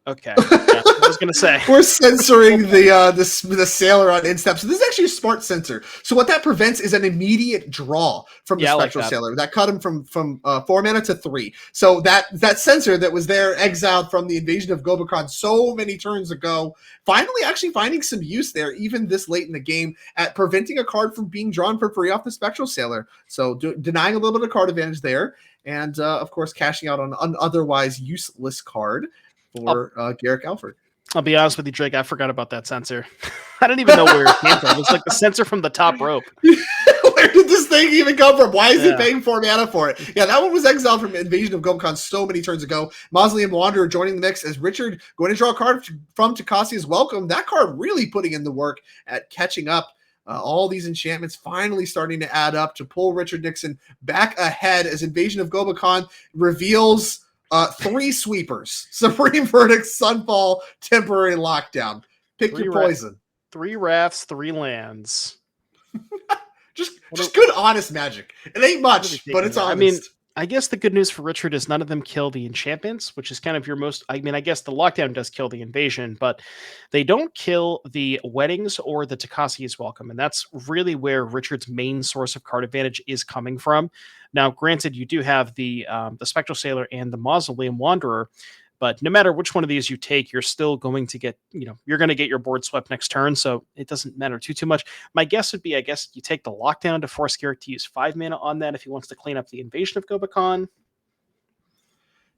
Okay. Yeah, I was gonna say we're censoring the sailor on instep. So this is actually a smart censor. So what that prevents is an immediate draw from the spectral sailor. That cut him from 4 mana to 3. So that censor that was there exiled from the invasion of Gobakhan so many turns ago, finally actually finding some use there, even this late in the game, at preventing a card from being drawn for free off the spectral sailor. So denying a little bit of card advantage there, and of course cashing out on an otherwise useless card for Garrick Alford. I'll be honest with you, Drake. I forgot about that sensor. I didn't even know where it came from. It's like the sensor from the top rope. Where did this thing even come from? Why is he paying 4 mana for it? Yeah, that one was exiled from Invasion of Gobakhan so many turns ago. Mausoleum Wanderer joining the mix as Richard going to draw a card from Takasi's welcome. That card really putting in the work at catching up. All these enchantments finally starting to add up to pull Richard Nixon back ahead as Invasion of Gobakhan reveals 3 sweepers: Supreme Verdict, Sunfall, Temporary Lockdown. Pick your poison. 3 rafts, 3 lands. just good, honest magic. It ain't much, but it's honest. I mean, I guess the good news for Richard is none of them kill the enchantments, which is kind of your most... I mean, I guess the lockdown does kill the invasion, but they don't kill the weddings or the Takasi's welcome, and that's really where Richard's main source of card advantage is coming from. Now, granted, you do have the Spectral Sailor and the Mausoleum Wanderer, but no matter which one of these you take, you're still going to get, you're going to get your board swept next turn, so it doesn't matter too much. My guess would be, I guess, you take the lockdown to force Garrick to use 5 mana on that if he wants to clean up the invasion of Gobakhan.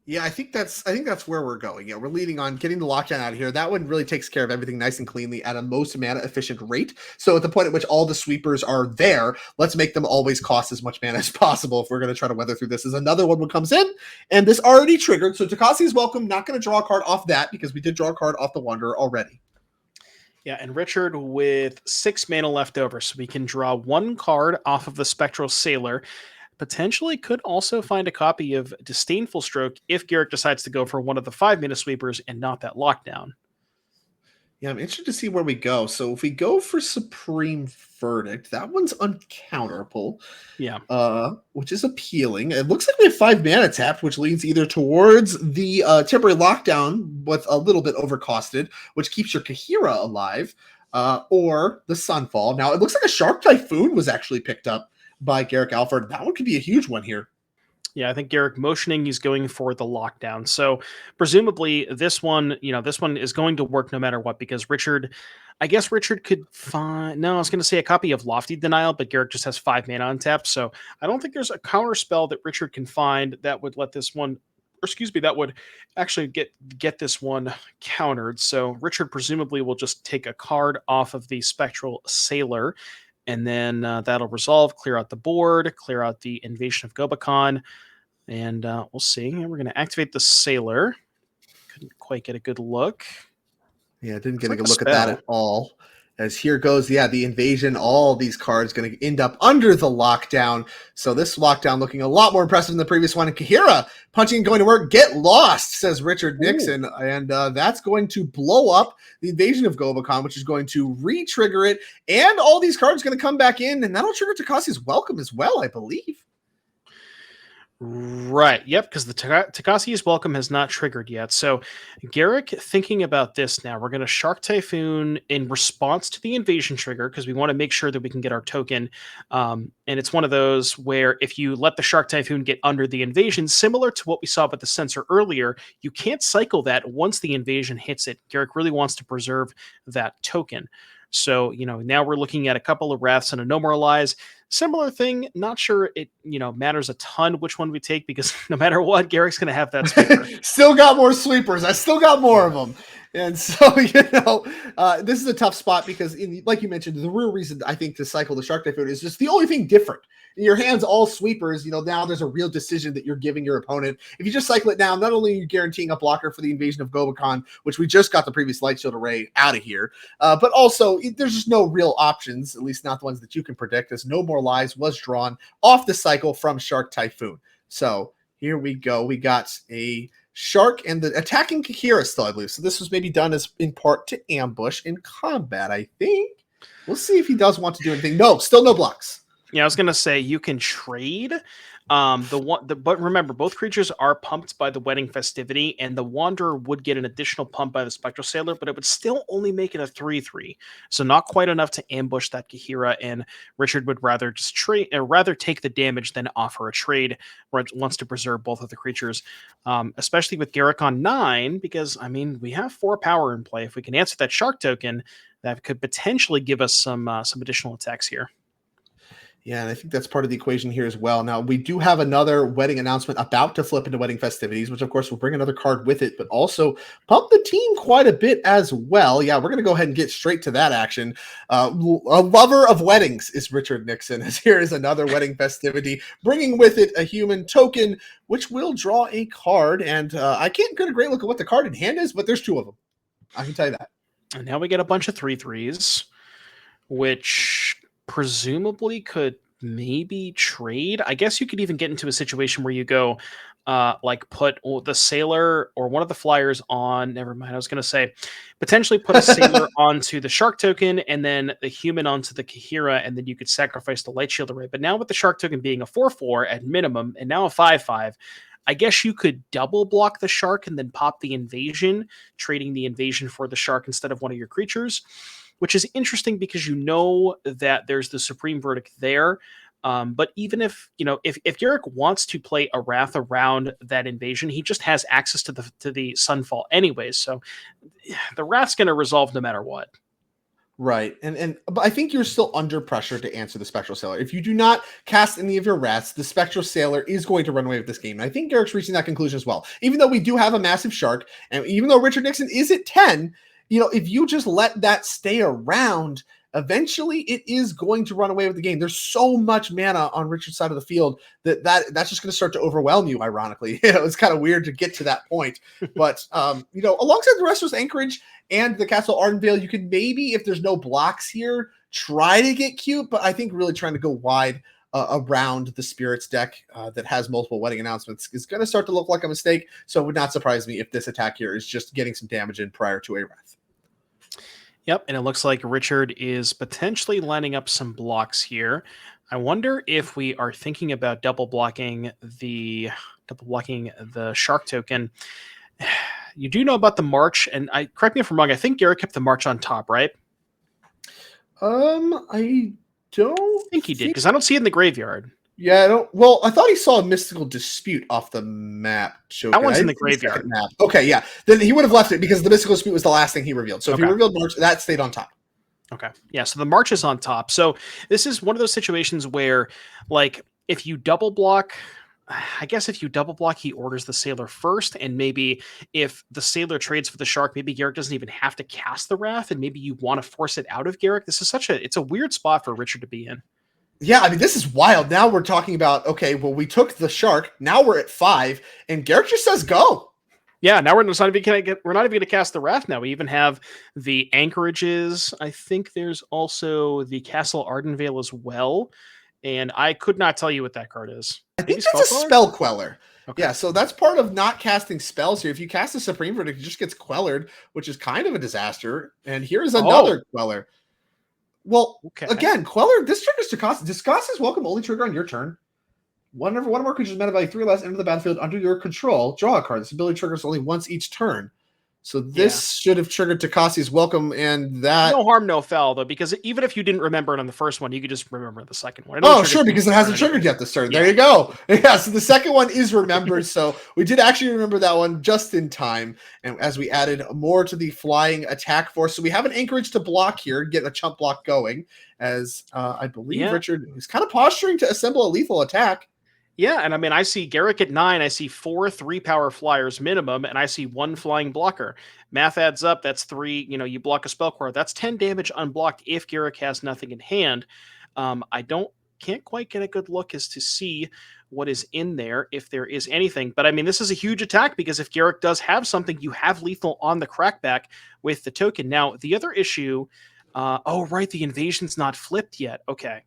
Yeah, I think that's where we're going. We're leading on getting the lockdown out of here. That one really takes care of everything nice and cleanly at a most mana efficient rate. So at the point at which all the sweepers are there, let's make them always cost as much mana as possible if we're going to try to weather through this. As another one comes in, and this already triggered. So Takasi's welcome, not going to draw a card off that because we did draw a card off the Wanderer already. Yeah, and Richard with 6 mana left over, so we can draw 1 card off of the Spectral Sailor. Potentially could also find a copy of Disdainful Stroke if Garrick decides to go for one of the 5 mana sweepers and not that lockdown. Yeah, I'm interested to see where we go. So if we go for Supreme Verdict, that one's uncounterable. Yeah. Which is appealing. It looks like we have 5 mana tapped, which leans either towards the Temporary Lockdown with a little bit overcosted, which keeps your Kahira alive, or the Sunfall. Now, it looks like a Sharp Typhoon was actually picked up by Garrick Alford. That one could be a huge one here. Yeah, I think Garrick motioning, he's going for the lockdown. So presumably this one is going to work no matter what, because I guess Richard could find... No, I was going to say a copy of Lofty Denial, but Garrick just has 5 mana on tap. So I don't think there's a counter spell that Richard can find that would let this one... that would actually get this one countered. So Richard presumably will just take a card off of the Spectral Sailor, and then that'll resolve, clear out the board, clear out the invasion of Gobakhan, and we'll see. And we're going to activate the Sailor. Couldn't quite get a good look. Yeah, didn't get a good look at that at all. As here goes, the invasion. All these cards going to end up under the lockdown. So this lockdown looking a lot more impressive than the previous one. And Kahira punching and going to work. Get lost, says Richard Nixon. Ooh. And that's going to blow up the invasion of Gobakon, which is going to re-trigger it. And all these cards going to come back in. And that'll trigger Takasi's welcome as well, I believe. Right. Yep. Because the Takasi's welcome has not triggered yet. So, Garrick, thinking about this now, we're going to Shark Typhoon in response to the invasion trigger because we want to make sure that we can get our token. And it's one of those where if you let the Shark Typhoon get under the invasion, similar to what we saw with the sensor earlier, you can't cycle that once the invasion hits it. Garrick really wants to preserve that token. So, now we're looking at a couple of Wraths and a No Moralize. Similar thing, not sure it, matters a ton which one we take because no matter what, Garrick's going to have that sweeper. Still got more sweepers. I still got more of them. And so, this is a tough spot because, like you mentioned, the real reason I think to cycle the Shark Typhoon is just the only thing different. In your hands, all sweepers, now there's a real decision that you're giving your opponent. If you just cycle it down, not only are you guaranteeing a blocker for the invasion of Gobakon, which we just got the previous Light Shield Array out of here, but also there's just no real options, at least not the ones that you can predict, as No More Lies was drawn off the cycle from Shark Typhoon. So here we go. We got a Shark and the attacking Kahira still, I believe. So this was maybe done as in part to ambush in combat, I think. We'll see if he does want to do anything. No, still no blocks. Yeah, I was gonna say you can trade. But remember, both creatures are pumped by the Wedding Festivity, and the Wanderer would get an additional pump by the Spectral Sailor, but it would still only make it a 3/3, so not quite enough to ambush that Kahira. And Richard would rather just trade, rather take the damage than offer a trade. Wants to preserve both of the creatures, especially with Garrick on 9, because we have 4 power in play. If we can answer that Shark token, that could potentially give us some additional attacks here. Yeah, and I think that's part of the equation here as well. Now, we do have another wedding announcement about to flip into Wedding Festivities, which, of course, will bring another card with it, but also pump the team quite a bit as well. Yeah, we're going to go ahead and get straight to that action. A lover of weddings is Richard Nixon, as here is another Wedding Festivity, bringing with it a human token, which will draw a card. And I can't get a great look at what the card in hand is, but there's 2 of them. I can tell you that. And now we get a bunch of 3/3s, which presumably could maybe trade. I guess you could even get into a situation where you go put the sailor or one of the flyers on, never mind, I was going to say potentially put a sailor onto the Shark token and then the human onto the Kahira, and then you could sacrifice the Light Shield Array. But now with the Shark token being a 4/4 at minimum and now a 5/5, I guess you could double block the Shark and then pop the invasion, trading the invasion for the Shark instead of one of your creatures, which is interesting because that there's the Supreme Verdict there. But even if Garrick wants to play a Wrath around that invasion, he just has access to the Sunfall anyways. So the Wrath's going to resolve no matter what. Right. But I think you're still under pressure to answer the Spectral Sailor. If you do not cast any of your Wraths, the Spectral Sailor is going to run away with this game. And I think Garrick's reaching that conclusion as well. Even though we do have a massive Shark, and even though Richard Nixon is at 10, if you just let that stay around, eventually it is going to run away with the game. There's so much mana on Richard's side of the field that's just going to start to overwhelm you, ironically. It's kind of weird to get to that point. But, alongside the rest was Anchorage and the Castle Ardenvale, you could maybe, if there's no blocks here, try to get cute. But I think really trying to go wide around the Spirits deck that has multiple wedding announcements is going to start to look like a mistake. So it would not surprise me if this attack here is just getting some damage in prior to a Wrath. Yep, and it looks like Richard is potentially lining up some blocks here. I wonder if we are thinking about double blocking the Shark token. You do know about the March, and correct me if I'm wrong, I think Garrett kept the March on top, right? I don't think he did, because I don't see it in the graveyard. Yeah, I don't. Well, I thought he saw a Mystical Dispute off the map. That one's in the graveyard. Map. Okay, yeah. Then he would have left it because the Mystical Dispute was the last thing he revealed. So if he revealed March, that stayed on top. Okay. Yeah, so the March is on top. So this is one of those situations where, if you double block, he orders the Sailor first, and maybe if the Sailor trades for the Shark, maybe Garrick doesn't even have to cast the Wrath, and maybe you want to force it out of Garrick. This is it's a weird spot for Richard to be in. Yeah, this is wild. Now we're talking about, okay, well, we took the Shark. Now we're at 5, and Garrick just says go. Yeah, now we're not even going to cast the Wrath. Now we even have the anchorages. I think there's also the Castle Ardenvale as well, and I could not tell you what that card is. I Maybe think that's a Spellqueller. spell queller. Okay. Yeah, so that's part of not casting spells here. If you cast a Supreme Verdict, it just gets quellered, which is kind of a disaster. And here's Oh, another queller. Well, okay. again, queller, this triggers Jocasta. Jocasta is welcome only trigger on your turn. Whenever one of our creatures mana value 3 less enter the battlefield under your control, draw a card. This ability triggers only once each turn. So Yeah. this should have triggered Takasi's welcome, and that. No harm, no foul, though, because even if you didn't remember it on the first one, you could just remember the second one. It only Oh, triggers sure, because it once hasn't a turn triggered anyway. yet this turn. There Yeah. you go. Yeah, so the second one is remembered. So we did actually remember that one just in time. And as we added more to the flying attack force, so we have an anchorage to block here, get a chump block going, as I believe Yeah. Richard is kind of posturing to assemble a lethal attack. Yeah, and I mean, I see Garrick at 9. I see 4 3-power flyers minimum, and I see 1 flying blocker. Math adds up. That's 3. You block a spell core. That's 10 damage unblocked if Garrick has nothing in hand. I can't quite get a good look as to see what is in there if there is anything. But I mean, this is a huge attack because if Garrick does have something, you have lethal on the crackback with the token. Now, the other issue. Oh, right, the invasion's not flipped yet. Okay.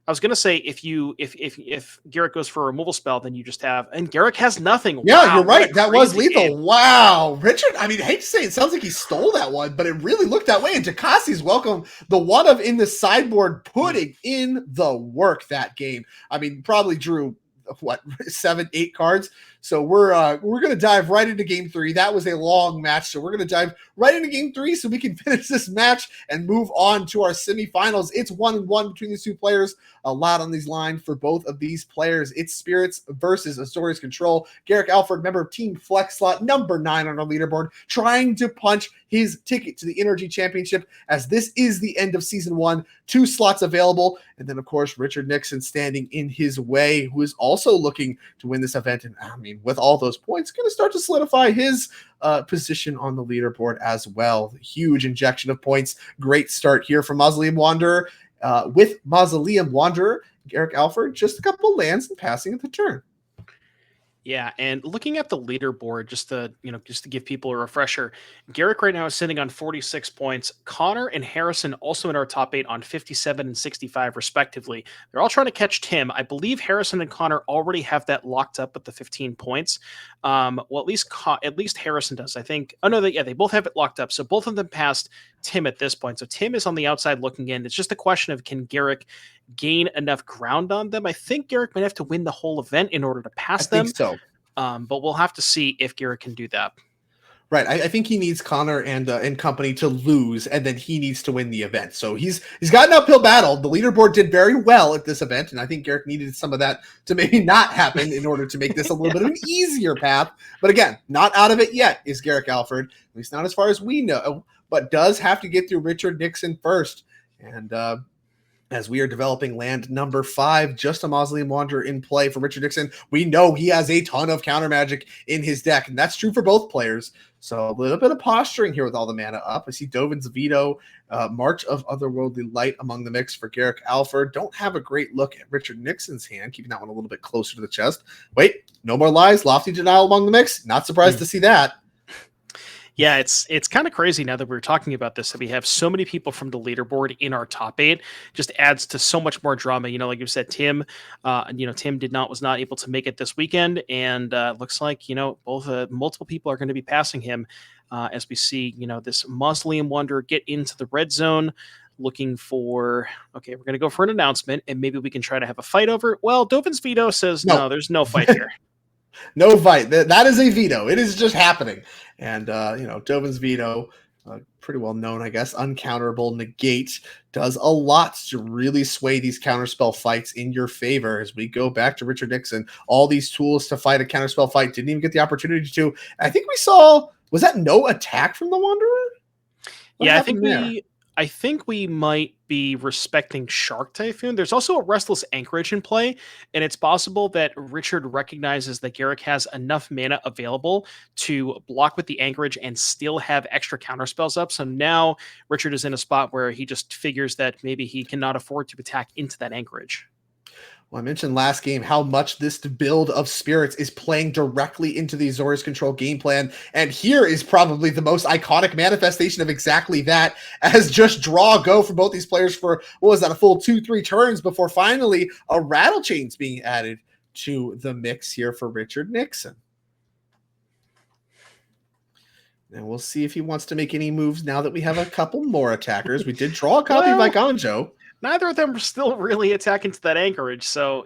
I was gonna say if Garrick goes for a removal spell, then you just have and Garrick has nothing. Yeah, Wow, you're what a right. That was crazy lethal. game. Wow. Richard, I mean, I hate to say it sounds like he stole that one, but it really looked that way. And Takasi's welcome, the one of in the sideboard putting in the work that game. I mean, probably drew what 7, 8 cards. So we're gonna dive right into game 3. That was a long match, so we're gonna dive right into game 3 so we can finish this match and move on to our semifinals. It's 1-1 between these two players. A lot on these lines for both of these players. It's Spirits versus Azorius Control. Garrick Alford, member of Team Flex slot number 9 on our leaderboard, trying to punch his ticket to the Energy Championship as this is the end of season 1. 2 slots available. And then, of course, Richard Nixon standing in his way, who is also looking to win this event. And I mean, with all those points, going to start to solidify his position on the leaderboard as well. Huge injection of points. Great start here from Mausoleum Wanderer. With Mausoleum Wanderer, Garrick Alford, just a couple lands and passing at the turn. Yeah, and looking at the leaderboard, just to give people a refresher, Garrick right now is sitting on 46 points. Connor and Harrison also in our top 8 on 57 and 65 respectively. They're all trying to catch Tim. I believe Harrison and Connor already have that locked up with the 15 points. Well, at least Harrison does. I think. Oh no, they both have it locked up. So both of them passed Tim at this point. So Tim is on the outside looking in. It's just a question of can Garrick gain enough ground on them. I think Garrick might have to win the whole event in order to pass I think them. so. But we'll have to see if Garrick can do that. Right. I think he needs Connor and company to lose, and then he needs to win the event. So he's got an uphill battle. The leaderboard did very well at this event, and I think Garrick needed some of that to maybe not happen in order to make this a little bit of an easier path. But again, not out of it yet is Garrick Alford, at least not as far as we know, but does have to get through Richard Nixon first. And as we are developing land number 5, just a Mausoleum Wanderer in play for Richard Nixon. We know he has a ton of counter magic in his deck, and that's true for both players. So a little bit of posturing here with all the mana up. I see Dovin's Veto, March of Otherworldly Light among the mix for Garrick Alford. Don't have a great look at Richard Nixon's hand, keeping that one a little bit closer to the chest. Wait, no more lies. Lofty Denial among the mix. Not surprised to see that. Yeah, it's kind of crazy now that we're talking about this, that we have so many people from the leaderboard in our top 8. Just adds to so much more drama. Like you said, Tim, Tim was not able to make it this weekend, and looks like both multiple people are going to be passing him as we see this Mausoleum Wanderer get into the red zone. Looking for we're going to go for an announcement, and maybe we can try to have a fight over it. Well, Dovin's Veto says no, there's no fight here. No fight. That is a veto. It is just happening. And, Dovin's Veto, pretty well known, I guess, uncounterable negate, does a lot to really sway these counterspell fights in your favor. As we go back to Richard Nixon, all these tools to fight a counterspell fight, didn't even get the opportunity to. I think we saw, was that no attack from the Wanderer? Yeah, I think we might be respecting Shark Typhoon. There's also a Restless Anchorage in play, and it's possible that Richard recognizes that Garrick has enough mana available to block with the Anchorage and still have extra counterspells up. So now Richard is in a spot where he just figures that maybe he cannot afford to attack into that Anchorage. Well, I mentioned last game how much this build of spirits is playing directly into the Azorius control game plan. And here is probably the most iconic manifestation of exactly that, as just draw go for both these players for, what was that, a full 2-3 turns before finally a rattle chain's being added to the mix here for Richard Nixon. And we'll see if he wants to make any moves now that we have a couple more attackers. We did draw a copy of Iganjo. Neither of them are still really attacking to that anchorage, so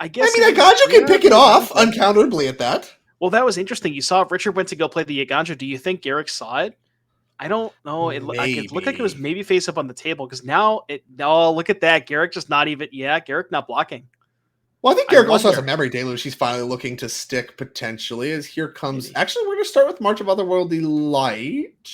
I guess. I mean, Iganjo can pick it off uncountably at that. Well, that was interesting. You saw Richard went to go play the Iganjo. Do you think Garrick saw it? I don't know. It looked like it was maybe face up on the table because now look at that. Garrick just not even. Yeah, Garrick not blocking. Well, I think Garrick also has a memory deluge. He's finally looking to stick potentially. As here comes. Maybe. Actually, we're going to start with March of Otherworldly Light.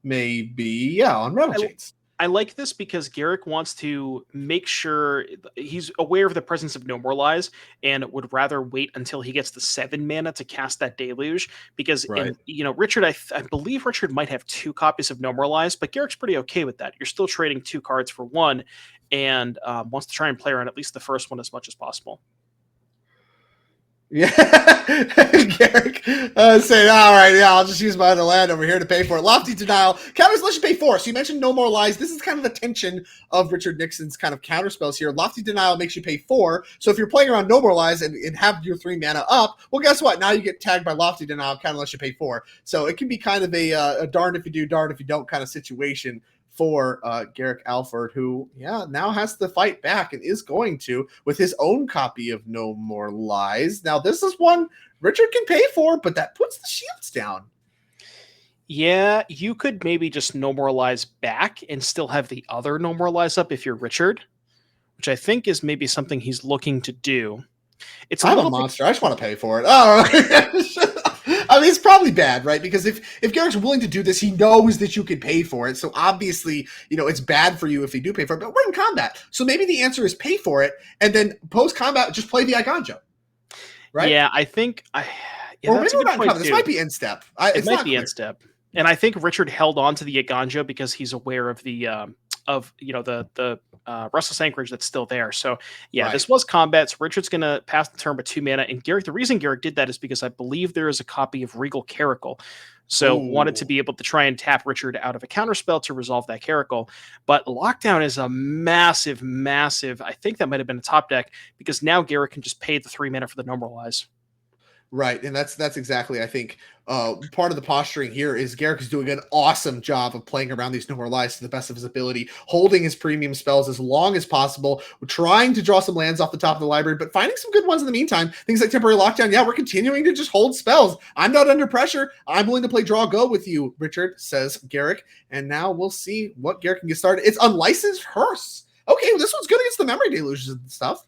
Maybe, yeah, on Rattle Chains. I like this because Garrick wants to make sure he's aware of the presence of No More Lies and would rather wait until he gets the 7 mana to cast that Deluge. Because, Richard, I believe Richard might have 2 copies of No More Lies, but Garrick's pretty okay with that. You're still trading 2 cards for 1 and wants to try and play around at least the first one as much as possible. Yeah, Garrick saying, all right, yeah, I'll just use my other land over here to pay for it. Lofty Denial. Counters let you pay 4. So you mentioned No More Lies. This is kind of the tension of Richard Nixon's kind of counter spells here. Lofty Denial makes you pay 4. So if you're playing around No More Lies and have your 3 mana up, well, guess what? Now you get tagged by Lofty Denial, kind of lets you pay 4. So it can be kind of a darned if you do, darned if you don't kind of situation for Garrick Alford, who, now has to fight back and is going to with his own copy of No More Lies. Now, this is one Richard can pay for, but that puts the shields down. Yeah, you could maybe just No More Lies back and still have the other No More Lies up if you're Richard, which I think is maybe something he's looking to do. I'm a monster. I just want to pay for it. Oh, I mean, it's probably bad, right? Because if Garrick's willing to do this, he knows that you can pay for it. So obviously, it's bad for you if you do pay for it. But we're in combat. So maybe the answer is pay for it. And then post-combat, just play the Iganjo. Right? Yeah, I think... or maybe we're not in combat. This might be end step. It might be end step. And I think Richard held on to the Iganjo because he's aware of the... the Restless Anchorage that's still there. So yeah, This was combat. So Richard's going to pass the turn with 2 mana. And Garrick, the reason Garrick did that is because I believe there is a copy of Regal Caracal. So wanted to be able to try and tap Richard out of a counterspell to resolve that Caracal. But Lockdown is a massive, I think that might have been a top deck because now Garrick can just pay the 3 mana for the No More Lies. Right, and that's exactly, I think, part of the posturing here is Garrick is doing an awesome job of playing around these No More Lies to the best of his ability, holding his premium spells as long as possible, trying to draw some lands off the top of the library, but finding some good ones in the meantime. Things like Temporary Lockdown, we're continuing to just hold spells. I'm not under pressure. I'm willing to play draw go with you, Richard, says Garrick, and now we'll see what Garrick can get started. It's Unlicensed Hearse. Okay, well, this one's good against the Memory Deluges and stuff.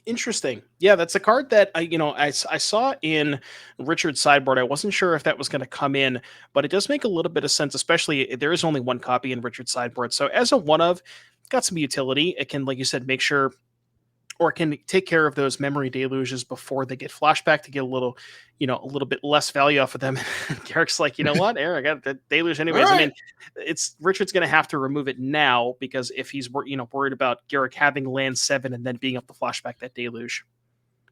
Interesting. Yeah, that's a card that I saw in Richard's sideboard. I wasn't sure if that was going to come in, but it does make a little bit of sense, especially there is only 1 copy in Richard's sideboard. So as a one of, got some utility. It can, like you said, make sure or can take care of those Memory Deluges before they get flashback to get a little bit less value off of them. Garrick's like, what, Aaron, I got the Deluge anyways. Right. I mean, Richard's going to have to remove it now because if he's worried about Garrick having land 7 and then being able to flashback that Deluge.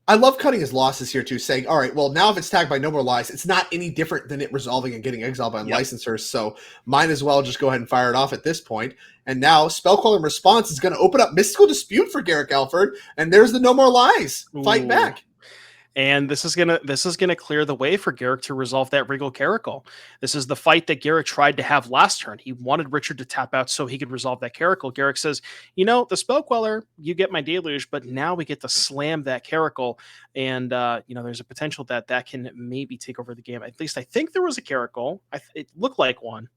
I love cutting his losses here too, saying, all right, well, now if it's tagged by No More Lies, it's not any different than it resolving and getting exiled by unlicensors, so might as well just go ahead and fire it off at this point. And now Spellcaller Response is going to open up Mystical Dispute for Garrick Alford, and there's the No More Lies. Fight back. And this is gonna clear the way for Garrick to resolve that Regal Caracal. This is the fight that Garrick tried to have last turn. He wanted Richard to tap out so he could resolve that Caracal. Garrick says, the Spell Queller, you get my Deluge, but now we get to slam that Caracal. And there's a potential that can maybe take over the game. At least I think there was a Caracal. It looked like one.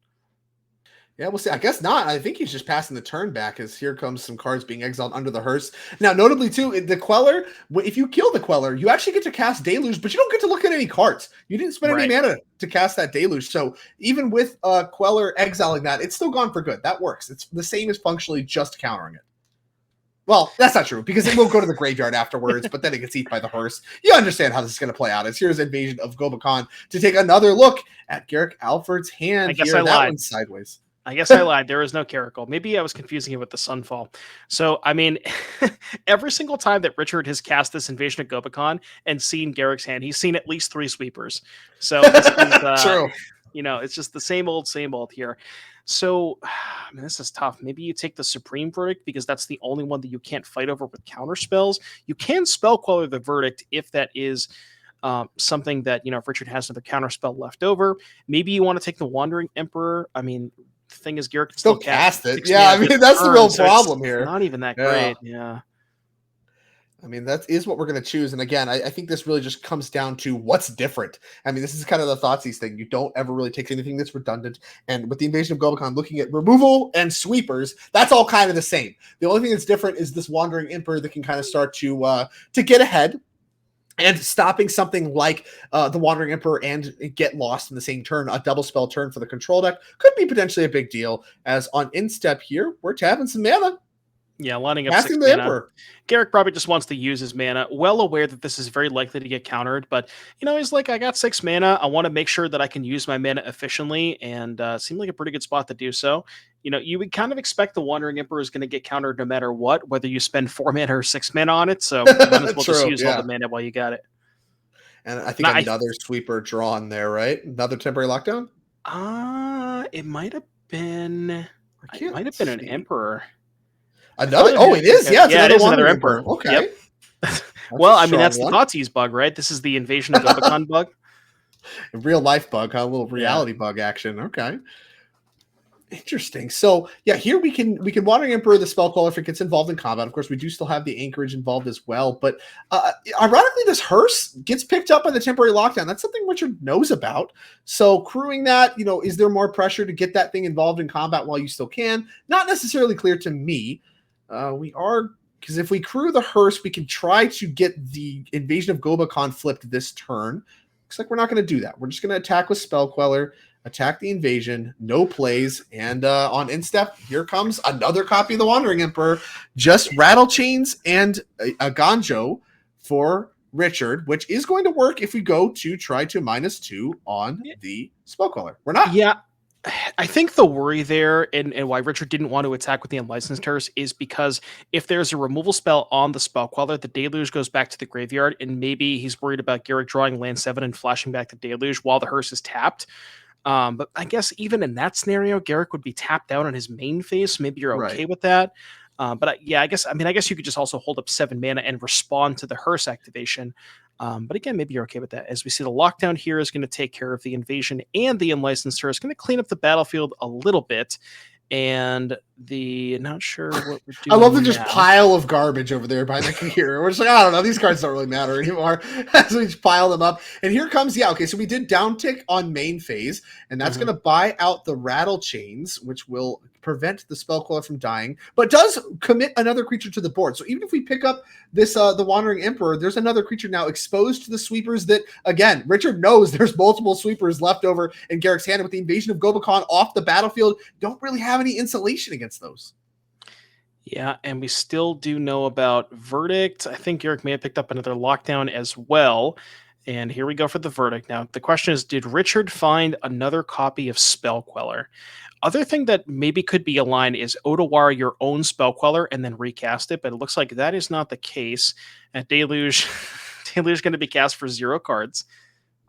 Yeah, we'll see. I guess not. I think he's just passing the turn back as here comes some cards being exiled under the hearse. Now, notably, too, the Queller, if you kill the Queller, you actually get to cast Deluge, but you don't get to look at any cards. You didn't spend any mana to cast that Deluge. So even with Queller exiling that, it's still gone for good. That works. It's the same as functionally just countering it. Well, that's not true because it will go to the graveyard afterwards, but then it gets eaten by the hearse. You understand how this is going to play out. As here's Invasion of Gobakhan to take another look at Garrick Alford's hand. I guess I lied. That one's sideways. I guess I lied. There is no Caracal. Maybe I was confusing it with the Sunfall. So, I mean, every single time that Richard has cast this Invasion of Gobakon and seen Garrick's hand, he's seen at least 3 sweepers. So this is, True. it's just the same old here. So, man, this is tough. Maybe you take the Supreme Verdict because that's the only one that you can't fight over with counter spells. You can spell queller the Verdict if that is something that, if Richard has another counter spell left over. Maybe you want to take the Wandering Emperor. I mean, the thing is, Garrick can Still still cast it. 6 Yeah, mana I mean, this that's the turn, real so it's problem here. not even that Yeah. great. Yeah. I mean, that is what we're going to choose. And again, I think this really just comes down to what's different. I mean, this is kind of the Thoughtseize thing. You don't ever really take anything that's redundant. And with the Invasion of Gobakon, looking at removal and sweepers, that's all kind of the same. The only thing that's different is this Wandering Emperor that can kind of start to get ahead. And stopping something like the Wandering Emperor and get lost in the same turn, a double spell turn for the control deck, could be potentially a big deal. As on instep here, we're tapping some mana. Yeah, lining up Casting 6 the mana. Emperor. Garrick probably just wants to use his mana, well aware that this is very likely to get countered, but he's like, I got 6 mana. I want to make sure that I can use my mana efficiently, and seemed like a pretty good spot to do so. You would kind of expect the Wandering Emperor is going to get countered no matter what, whether you spend 4 mana or 6 mana on it. So might as well just True, use all the mana while you got it. And I think another sweeper drawn there, right? Another temporary lockdown? It might have been. It might have been an see. Emperor. Another? Oh, it is. Yeah, it is another Emperor. Okay. Yep. Well, I mean, that's the Thoughtseize bug, right? This is the Invasion of Gobakon bug. A real life bug, huh? A little reality bug action. Okay. Interesting. So yeah, here we can Wandering Emperor the spell caller if it gets involved in combat. Of course, we do still have the anchorage involved as well. But ironically, this hearse gets picked up by the temporary lockdown. That's something Richard knows about. So crewing that, is there more pressure to get that thing involved in combat while you still can? Not necessarily clear to me. We are, because if we crew the hearse, we can try to get the Invasion of Gobakon flipped this turn. Looks like we're not going to do that. We're just going to attack with Spell Queller, attack the invasion, no plays, and on instep, here comes another copy of the Wandering Emperor, just Rattle Chains and a Ganjo for Richard, which is going to work if we go to try to -2 on the Spell Queller. We're not. Yeah. I think the worry there and why Richard didn't want to attack with the Unlicensed Hearse is because if there's a removal spell on the Spell Queller, the Deluge goes back to the graveyard, and maybe he's worried about Garrick drawing land 7 and flashing back the Deluge while the Hearse is tapped. But I guess even in that scenario, Garrick would be tapped out on his main phase. So maybe you're okay with that. But I guess you could just also hold up 7 mana and respond to the Hearse activation. But again, maybe you're okay with that. As we see, the lockdown here is going to take care of the invasion and the Unlicensed Hearse. It's going to clean up the battlefield a little bit. And not sure what we're doing. I love the just pile of garbage over there behind the computer. We're just like, I don't know, these cards don't really matter anymore. So we just pile them up. And here comes, so we did downtick on main phase, and that's going to buy out the Rattle Chains, which will prevent the Spell Queller from dying, but does commit another creature to the board. So even if we pick up this the Wandering Emperor, there's another creature now exposed to the sweepers that, again, Richard knows there's multiple sweepers left over in Garrick's hand. With the Invasion of Gobakon off the battlefield, don't really have any insulation against those. Yeah, and we still do know about Verdict. I think Garrick may have picked up another lockdown as well. And here we go for the Verdict. Now, the question is, did Richard find another copy of Spell Queller? Other thing that maybe could be a line is Otawara your own Spell Queller and then recast it, but it looks like that is not the case. At Deluge, Deluge going to be cast for 0 cards.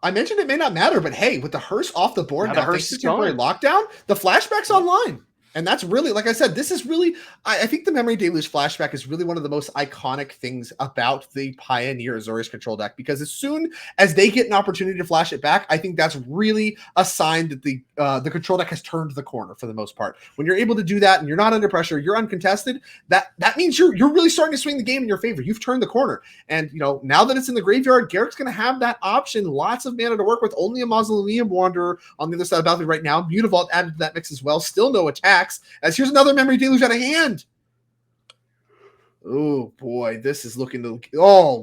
I mentioned it may not matter, but hey, with the Hearse off the board now, thanks to temporary lockdown, the flashback's online. And that's really, like I said, this is really, I think the Memory Deluge flashback is really one of the most iconic things about the Pioneer Azorius control deck, because as soon as they get an opportunity to flash it back, I think that's really a sign that the control deck has turned the corner for the most part. When you're able to do that and you're not under pressure, you're uncontested, that means you're really starting to swing the game in your favor. You've turned the corner. And, now that it's in the graveyard, Garrick's going to have that option, lots of mana to work with, only a Mausoleum Wanderer on the other side of the battlefield right now. Mutavault added to that mix as well. Still no attack. As here's another Memory Deluge out of hand. Oh boy, this is looking to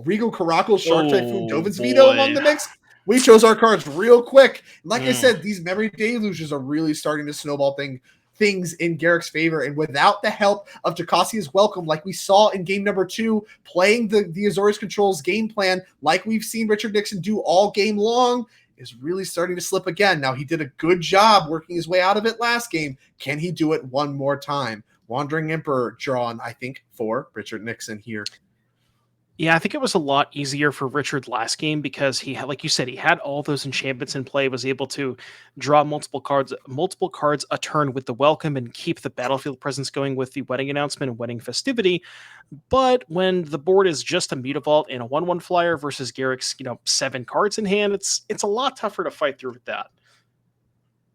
Regal Caracal, Shark Typhoon, Dovin's Veto among the mix. We chose our cards real quick. Like I said, these Memory Deluges are really starting to snowball things in Garrick's favor. And without the help of Jacasia's Welcome, like we saw in game number 2, playing the Azorius Controls game plan, like we've seen Richard Nixon do all game long, is really starting to slip again. Now, he did a good job working his way out of it last game. Can he do it one more time? Wandering Emperor drawn, I think, for Richard Nixon here. Yeah, I think it was a lot easier for Richard last game because he had, like you said, he had all those enchantments in play, was able to draw multiple cards a turn with the welcome and keep the battlefield presence going with the wedding announcement and wedding festivity. But when the board is just a Mutavault and a 1/1 flyer versus Garrick's, 7 cards in hand, it's a lot tougher to fight through with that.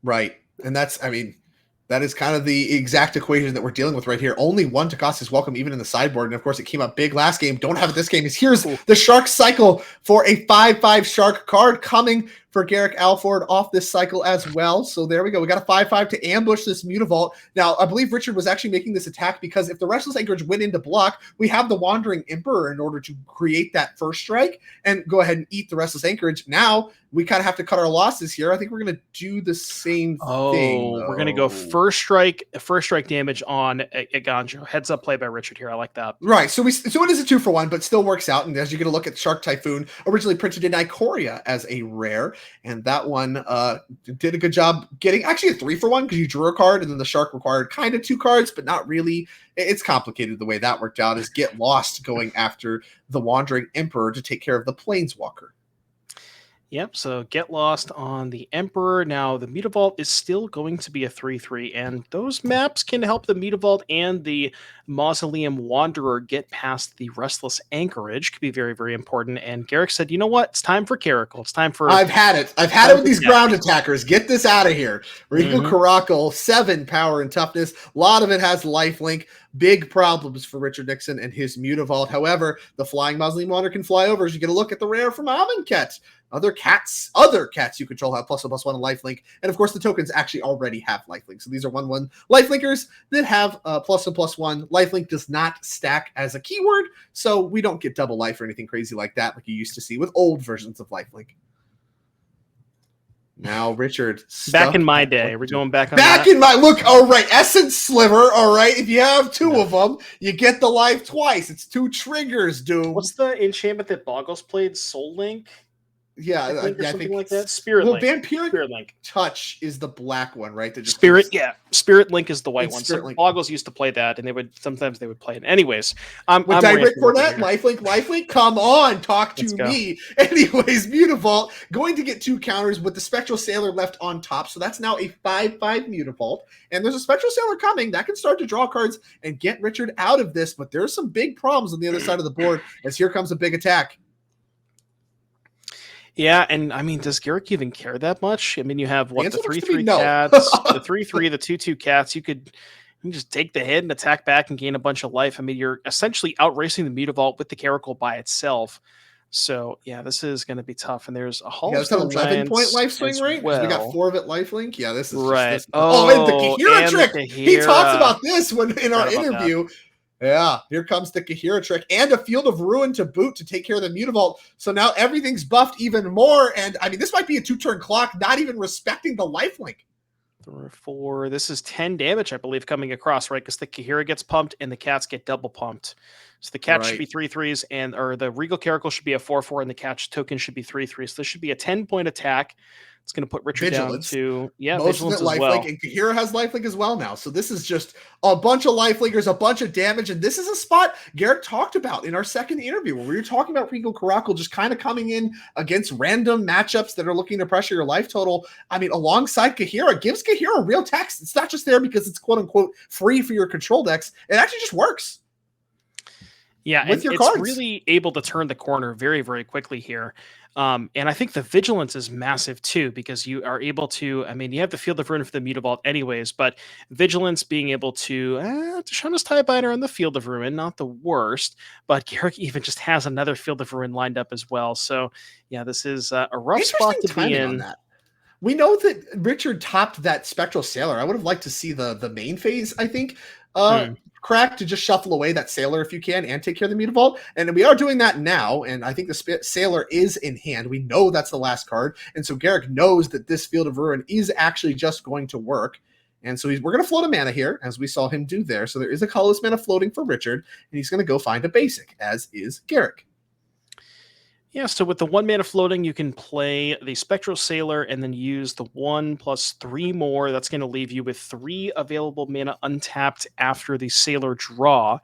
Right. And that is kind of the exact equation that we're dealing with right here. Only 1 to cost his welcome, even in the sideboard. And of course, it came up big last game. Don't have it this game. Here's the Shark cycle for a 5/5 Shark card coming for Garrick Alford off this cycle as well. So there we go. We got a 5/5 to ambush this Mutavault. Now, I believe Richard was actually making this attack because if the Restless Anchorage went into block, we have the Wandering Emperor in order to create that first strike and go ahead and eat the Restless Anchorage. Now, we kind of have to cut our losses here. I think we're going to do the same thing. We're going to go first strike damage on Eganjo. Heads up play by Richard here. I like that. Right. So it is a 2-for-1, but still works out. And as you're going to look at Shark Typhoon, originally printed in Ikoria as a rare. And that one did a good job getting actually a 3-for-1 because you drew a card and then the Shark required kind of 2 cards, but not really. It's complicated the way that worked out is Get Lost going after the Wandering Emperor to take care of the Planeswalker. Yep, so Get Lost on the Emperor. Now, the Mutavault is still going to be a 3/3, and those maps can help the Mutavault and the Mausoleum Wanderer get past the Restless Anchorage. Could be very, very important. And Garrick said, you know what? It's time for Caracal. It's time for... I've had it. I've had it with these ground attackers. Get this out of here. Regal Caracal, 7 power and toughness. A lot of it has lifelink. Big problems for Richard Nixon and his Mutavault. However, the Flying Mausoleum Wanderer can fly over as you get a look at the rare from Amonkhet. Other cats you control have +1/+1 and lifelink. And of course, the tokens actually already have lifelink. So these are 1/1 lifelinkers that have +1/+1. Lifelink does not stack as a keyword, so we don't get double life or anything crazy like that, like you used to see with old versions of lifelink. Now, Richard. Back in my day. We're going back on Back in my... Look, all right. Essence Sliver, all right. If you have 2 of them, you get the life twice. It's 2 triggers, Doom. What's the enchantment that Boggles played? Soul Link? Yeah, I think like that. Spirit Link. Vampiric Spirit Link. Touch is the black one, right? Spirit Link is the white one. So Link. Boggles used to play that, and sometimes they would play it. Anyways, with direct for that, lifelink. Come on, talk to me. Anyways, Mutavault going to get 2 counters with the Spectral Sailor left on top. So that's now a 5/5 Mutavault, and there's a Spectral Sailor coming that can start to draw cards and get Richard out of this. But there's some big problems on the other side of the board as here comes a big attack. Yeah, and I mean, does Garrick even care that much? I mean, you have the 3/3 no. cats, the 3/3, the 2/2 cats. You can just take the hit and attack back and gain a bunch of life. I mean, you're essentially outracing the Mutavault with the Caracal by itself. So yeah, this is going to be tough. And there's a Hall of Stone Giants 11-point life swing rate. Well. We got 4 of it lifelink. Yeah, this is right. Just, and the Kahira trick. He talks about this in our interview. That. Yeah, here comes the Kahira trick and a Field of Ruin to boot to take care of the Mutavault. So now everything's buffed even more. And I mean, this might be a 2-turn clock, not even respecting the lifelink. 3 or 4. This is 10 damage, I believe, coming across, right? Because the Kahira gets pumped and the cats get double pumped. So the cat should be 3/3s, or the Regal Caracal should be a 4/4, and the catch token should be 3/3. So this should be a 10-point attack. It's going to put Richard Vigilance. down to most Vigilance of it as well. And Kahira has lifelink as well now. So this is just a bunch of lifelinkers, a bunch of damage, and this is a spot Garrick talked about in our second interview where we were talking about Regal Caracal just kind of coming in against random matchups that are looking to pressure your life total. I mean, alongside Kahira, gives Kahira real text. It's not just there because it's quote unquote free for your control decks. It actually just works. Yeah, with your it's cards. Really able to turn the corner very, very quickly here. And I think the Vigilance is massive too, because you are able to, I mean, you have the Field of Ruin for the Mutavault anyways, but Vigilance being able to, Tishana's Tiebinder on the Field of Ruin, not the worst, but Garrick even just has another Field of Ruin lined up as well. So yeah, this is a rough spot to be in. On that. We know that Richard topped that Spectral Sailor. I would have liked to see the main phase, I think, crack to just shuffle away that Sailor if you can and take care of the Mutavault. And we are doing that now, and I think the Sailor is in hand. We know that's the last card, and so Garrick knows that this Field of Ruin is actually just going to work. And so we're going to float a mana here, as we saw him do there. So there is a colorless mana floating for Richard, and he's going to go find a basic, as is Garrick. Yeah, so with the 1 mana floating, you can play the Spectral Sailor and then use the 1 + 3 more. That's going to leave you with 3 available mana untapped after the Sailor draw,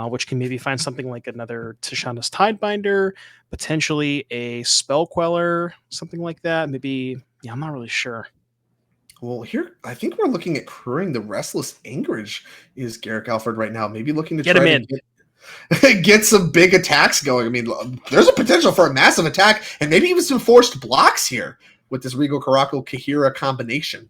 which can maybe find something like another Tishana's Tidebinder, potentially a Spell Queller, something like that. Maybe, yeah, I'm not really sure. Well, here I think we're looking at crewing the Restless Anchorage is Garrick Alfred right now. Maybe looking to Get him try to in. get some big attacks going. I mean, there's a potential for a massive attack and maybe even some forced blocks here with this Regal Caracal Kahira combination.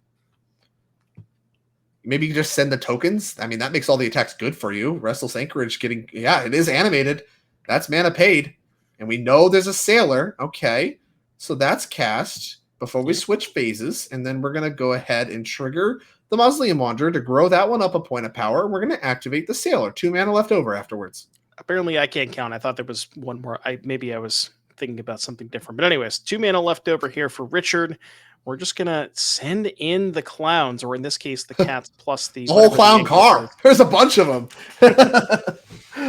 Maybe you just send the tokens. I mean, that makes all the attacks good for you. Restless Anchorage getting, yeah, it is animated. That's mana paid. And we know there's a sailor. Okay. So that's cast before we Yep. switch phases. And then we're going to go ahead and trigger the Mausoleum Wanderer to grow that one up a point of power. We're going to activate the sailor. 2 mana left over afterwards. Apparently, I can't count. I thought there was one more. Maybe I was thinking about something different. But anyways, 2 mana left over here for Richard. We're just gonna send in the clowns, or in this case, the cats plus the The whole whatever the clown anchorage car. is. There's a bunch of them.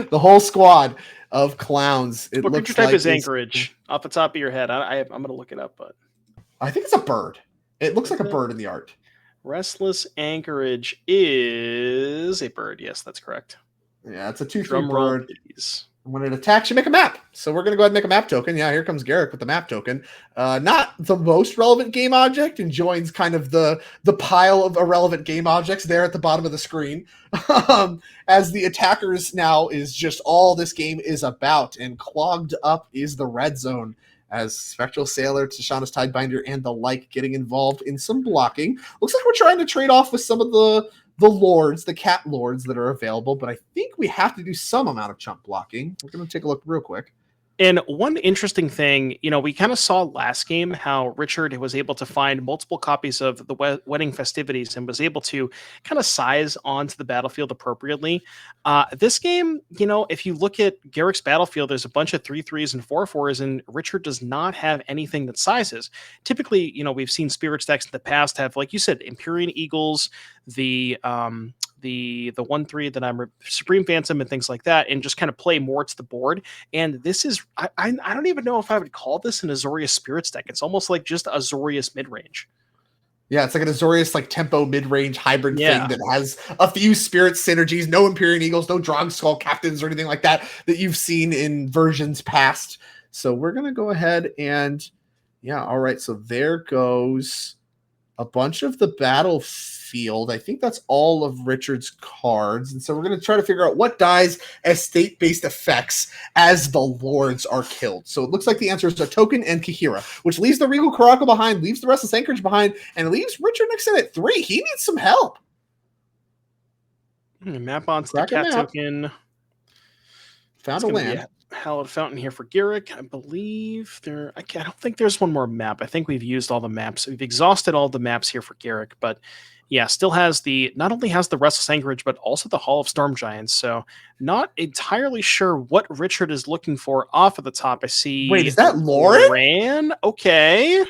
The whole squad of clowns. It What creature looks type like is anchorage? Off the top of your head, I'm gonna look it up. But I think it's a bird. It looks is like a it? bird in the art. Restless Anchorage is a bird. Yes, that's correct. Yeah, it's a 2/3 Drum roll, bird. please. When it attacks, you make a map. So we're going to go ahead and make a map token. Yeah, here comes Garrick with the map token. Not the most relevant game object, and joins kind of the pile of irrelevant game objects there at the bottom of the screen. As the attackers now is just all this game is about, and clogged up is the red zone. As Spectral Sailor, Tishana's Tidebinder, and the like getting involved in some blocking. Looks like we're trying to trade off with some of the lords, the cat lords that are available, but I think we have to do some amount of chump blocking. We're going to take a look real quick. And one interesting thing, we kind of saw last game how Richard was able to find multiple copies of the wedding festivities and was able to kind of size onto the battlefield appropriately. This game, if you look at Garrick's battlefield, there's a bunch of 3/3s and 4/4s, and Richard does not have anything that sizes. Typically, we've seen spirit stacks in the past have, like you said, Empyrean Eagles, the 1/3 that I'm Supreme Phantom and things like that, and just kind of play more to the board. And this is I don't even know if I would call this an Azorius Spirits deck. It's almost like just Azorius mid range. Yeah, it's like an Azorius like tempo mid-range hybrid Yeah. thing that has a few spirit synergies, no Empyrean Eagles, no Drog Skull Captains or anything like that you've seen in versions past. So we're gonna go ahead and all right. So there goes a bunch of the battlefield. I think that's all of Richard's cards. And so we're going to try to figure out what dies as state-based effects as the lords are killed. So it looks like the answer is a token and Kahira, which leaves the Regal Caracal behind, leaves the Restless Anchorage behind, and leaves Richard Nixon at 3. He needs some help. Map onto Crack the cat map. token. Found a land. Hallowed Fountain here for Garrick. I believe I don't think there's one more map. I think we've used all the maps. We've exhausted all the maps here for Garrick, but yeah, still has not only has the Restless Anchorage, but also the Hall of Storm Giants. So not entirely sure what Richard is looking for off of the top. I see. Wait, is that Lauren? Okay.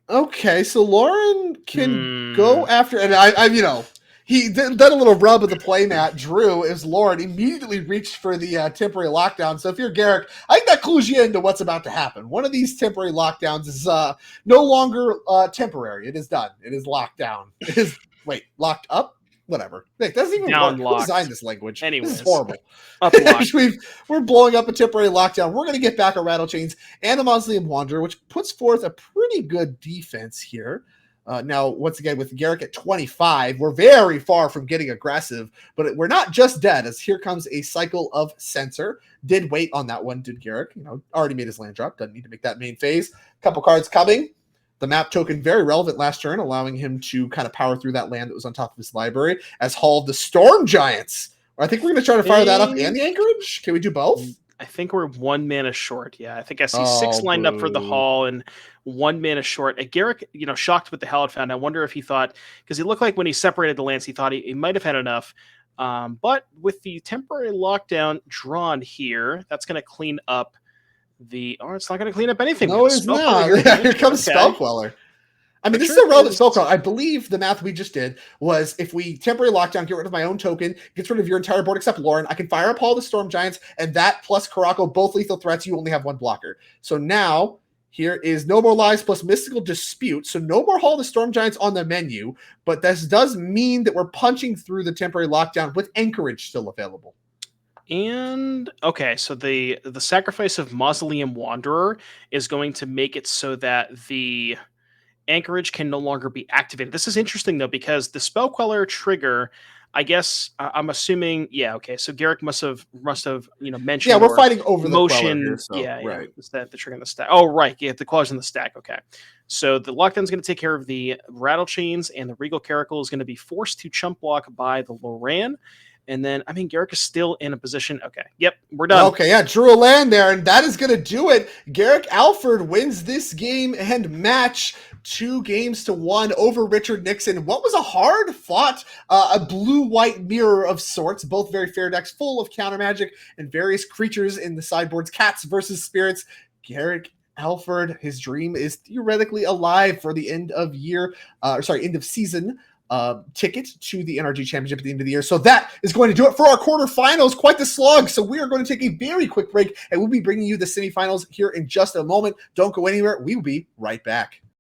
Okay, so Lauren can go after, and I he done a little rub of the playmat. Drew is Lauren immediately reached for the temporary lockdown. So if you're Garrick, I think that clues you into what's about to happen. One of these temporary lockdowns is no longer temporary. It is done. It is locked down. It is locked up. Whatever. That doesn't even work. Who designed this language? Anyways, this is horrible. Uplocked. We're blowing up a temporary lockdown. We're going to get back our Rattle Chains and a Mausoleum Wanderer, which puts forth a pretty good defense here. Now, once again, with Garrick at 25, we're very far from getting aggressive, but we're not just dead, as here comes a cycle of Censor. Did wait on that one, did Garrick. Already made his land drop. Doesn't need to make that main phase. Couple cards coming. The map token, very relevant last turn, allowing him to kind of power through that land that was on top of his library, as Hall of the Storm Giants. I think we're going to try to fire that up and the Anchorage. Can we do both? I think we're 1 mana short. Yeah, I think I see 6 lined up for the Hall and 1 mana short. Garrick, shocked with the Hallowed Fountain. I wonder if he thought, because he looked like when he separated the lands, he thought he might have had enough. But with the temporary lockdown drawn here, that's going to clean up it's not going to clean up anything. No, it's not. Here comes Spell Queller. I mean, The this is trick a relevant is spell call. I believe the math we just did was if we temporary lockdown, get rid of my own token, gets rid of your entire board except Lauren, I can fire up all the Storm Giants, and that plus Karako, both lethal threats, you only have one blocker. So now here is No More Lies plus Mystical Dispute. So no more Hall of the Storm Giants on the menu, but this does mean that we're punching through the temporary lockdown with Anchorage still available. and okay, so the sacrifice of Mausoleum Wanderer is going to make it so that the Anchorage can no longer be activated. This is interesting though because the spell queller trigger, I guess I'm assuming, yeah, okay. So Garrick must have Yeah, mentioned we're or fighting over the Queller here, motion, so yeah, right. the trigger in the stack. Oh right, yeah, the clause in the stack. Okay, so the lockdown's going to take care of the rattle chains, and the Regal Caracal is going to be forced to chump block by the Loran. And then, I mean, Garrick is still in a position. Okay, yep, we're done. Okay, yeah, drew a land there, and that is going to do it. Garrick Alford wins this game and match 2-1 over Richard Nixon. What was a hard fought, a blue-white mirror of sorts, both very fair decks full of counter magic and various creatures in the sideboards, cats versus spirits. Garrick Alford, his dream is theoretically alive for the end of end of season ticket to the NRG Championship at the end of the year. So that is going to do it for our quarterfinals. Quite the slog. So we are going to take a very quick break, and we'll be bringing you the semifinals here in just a moment. Don't go anywhere. We will be right back.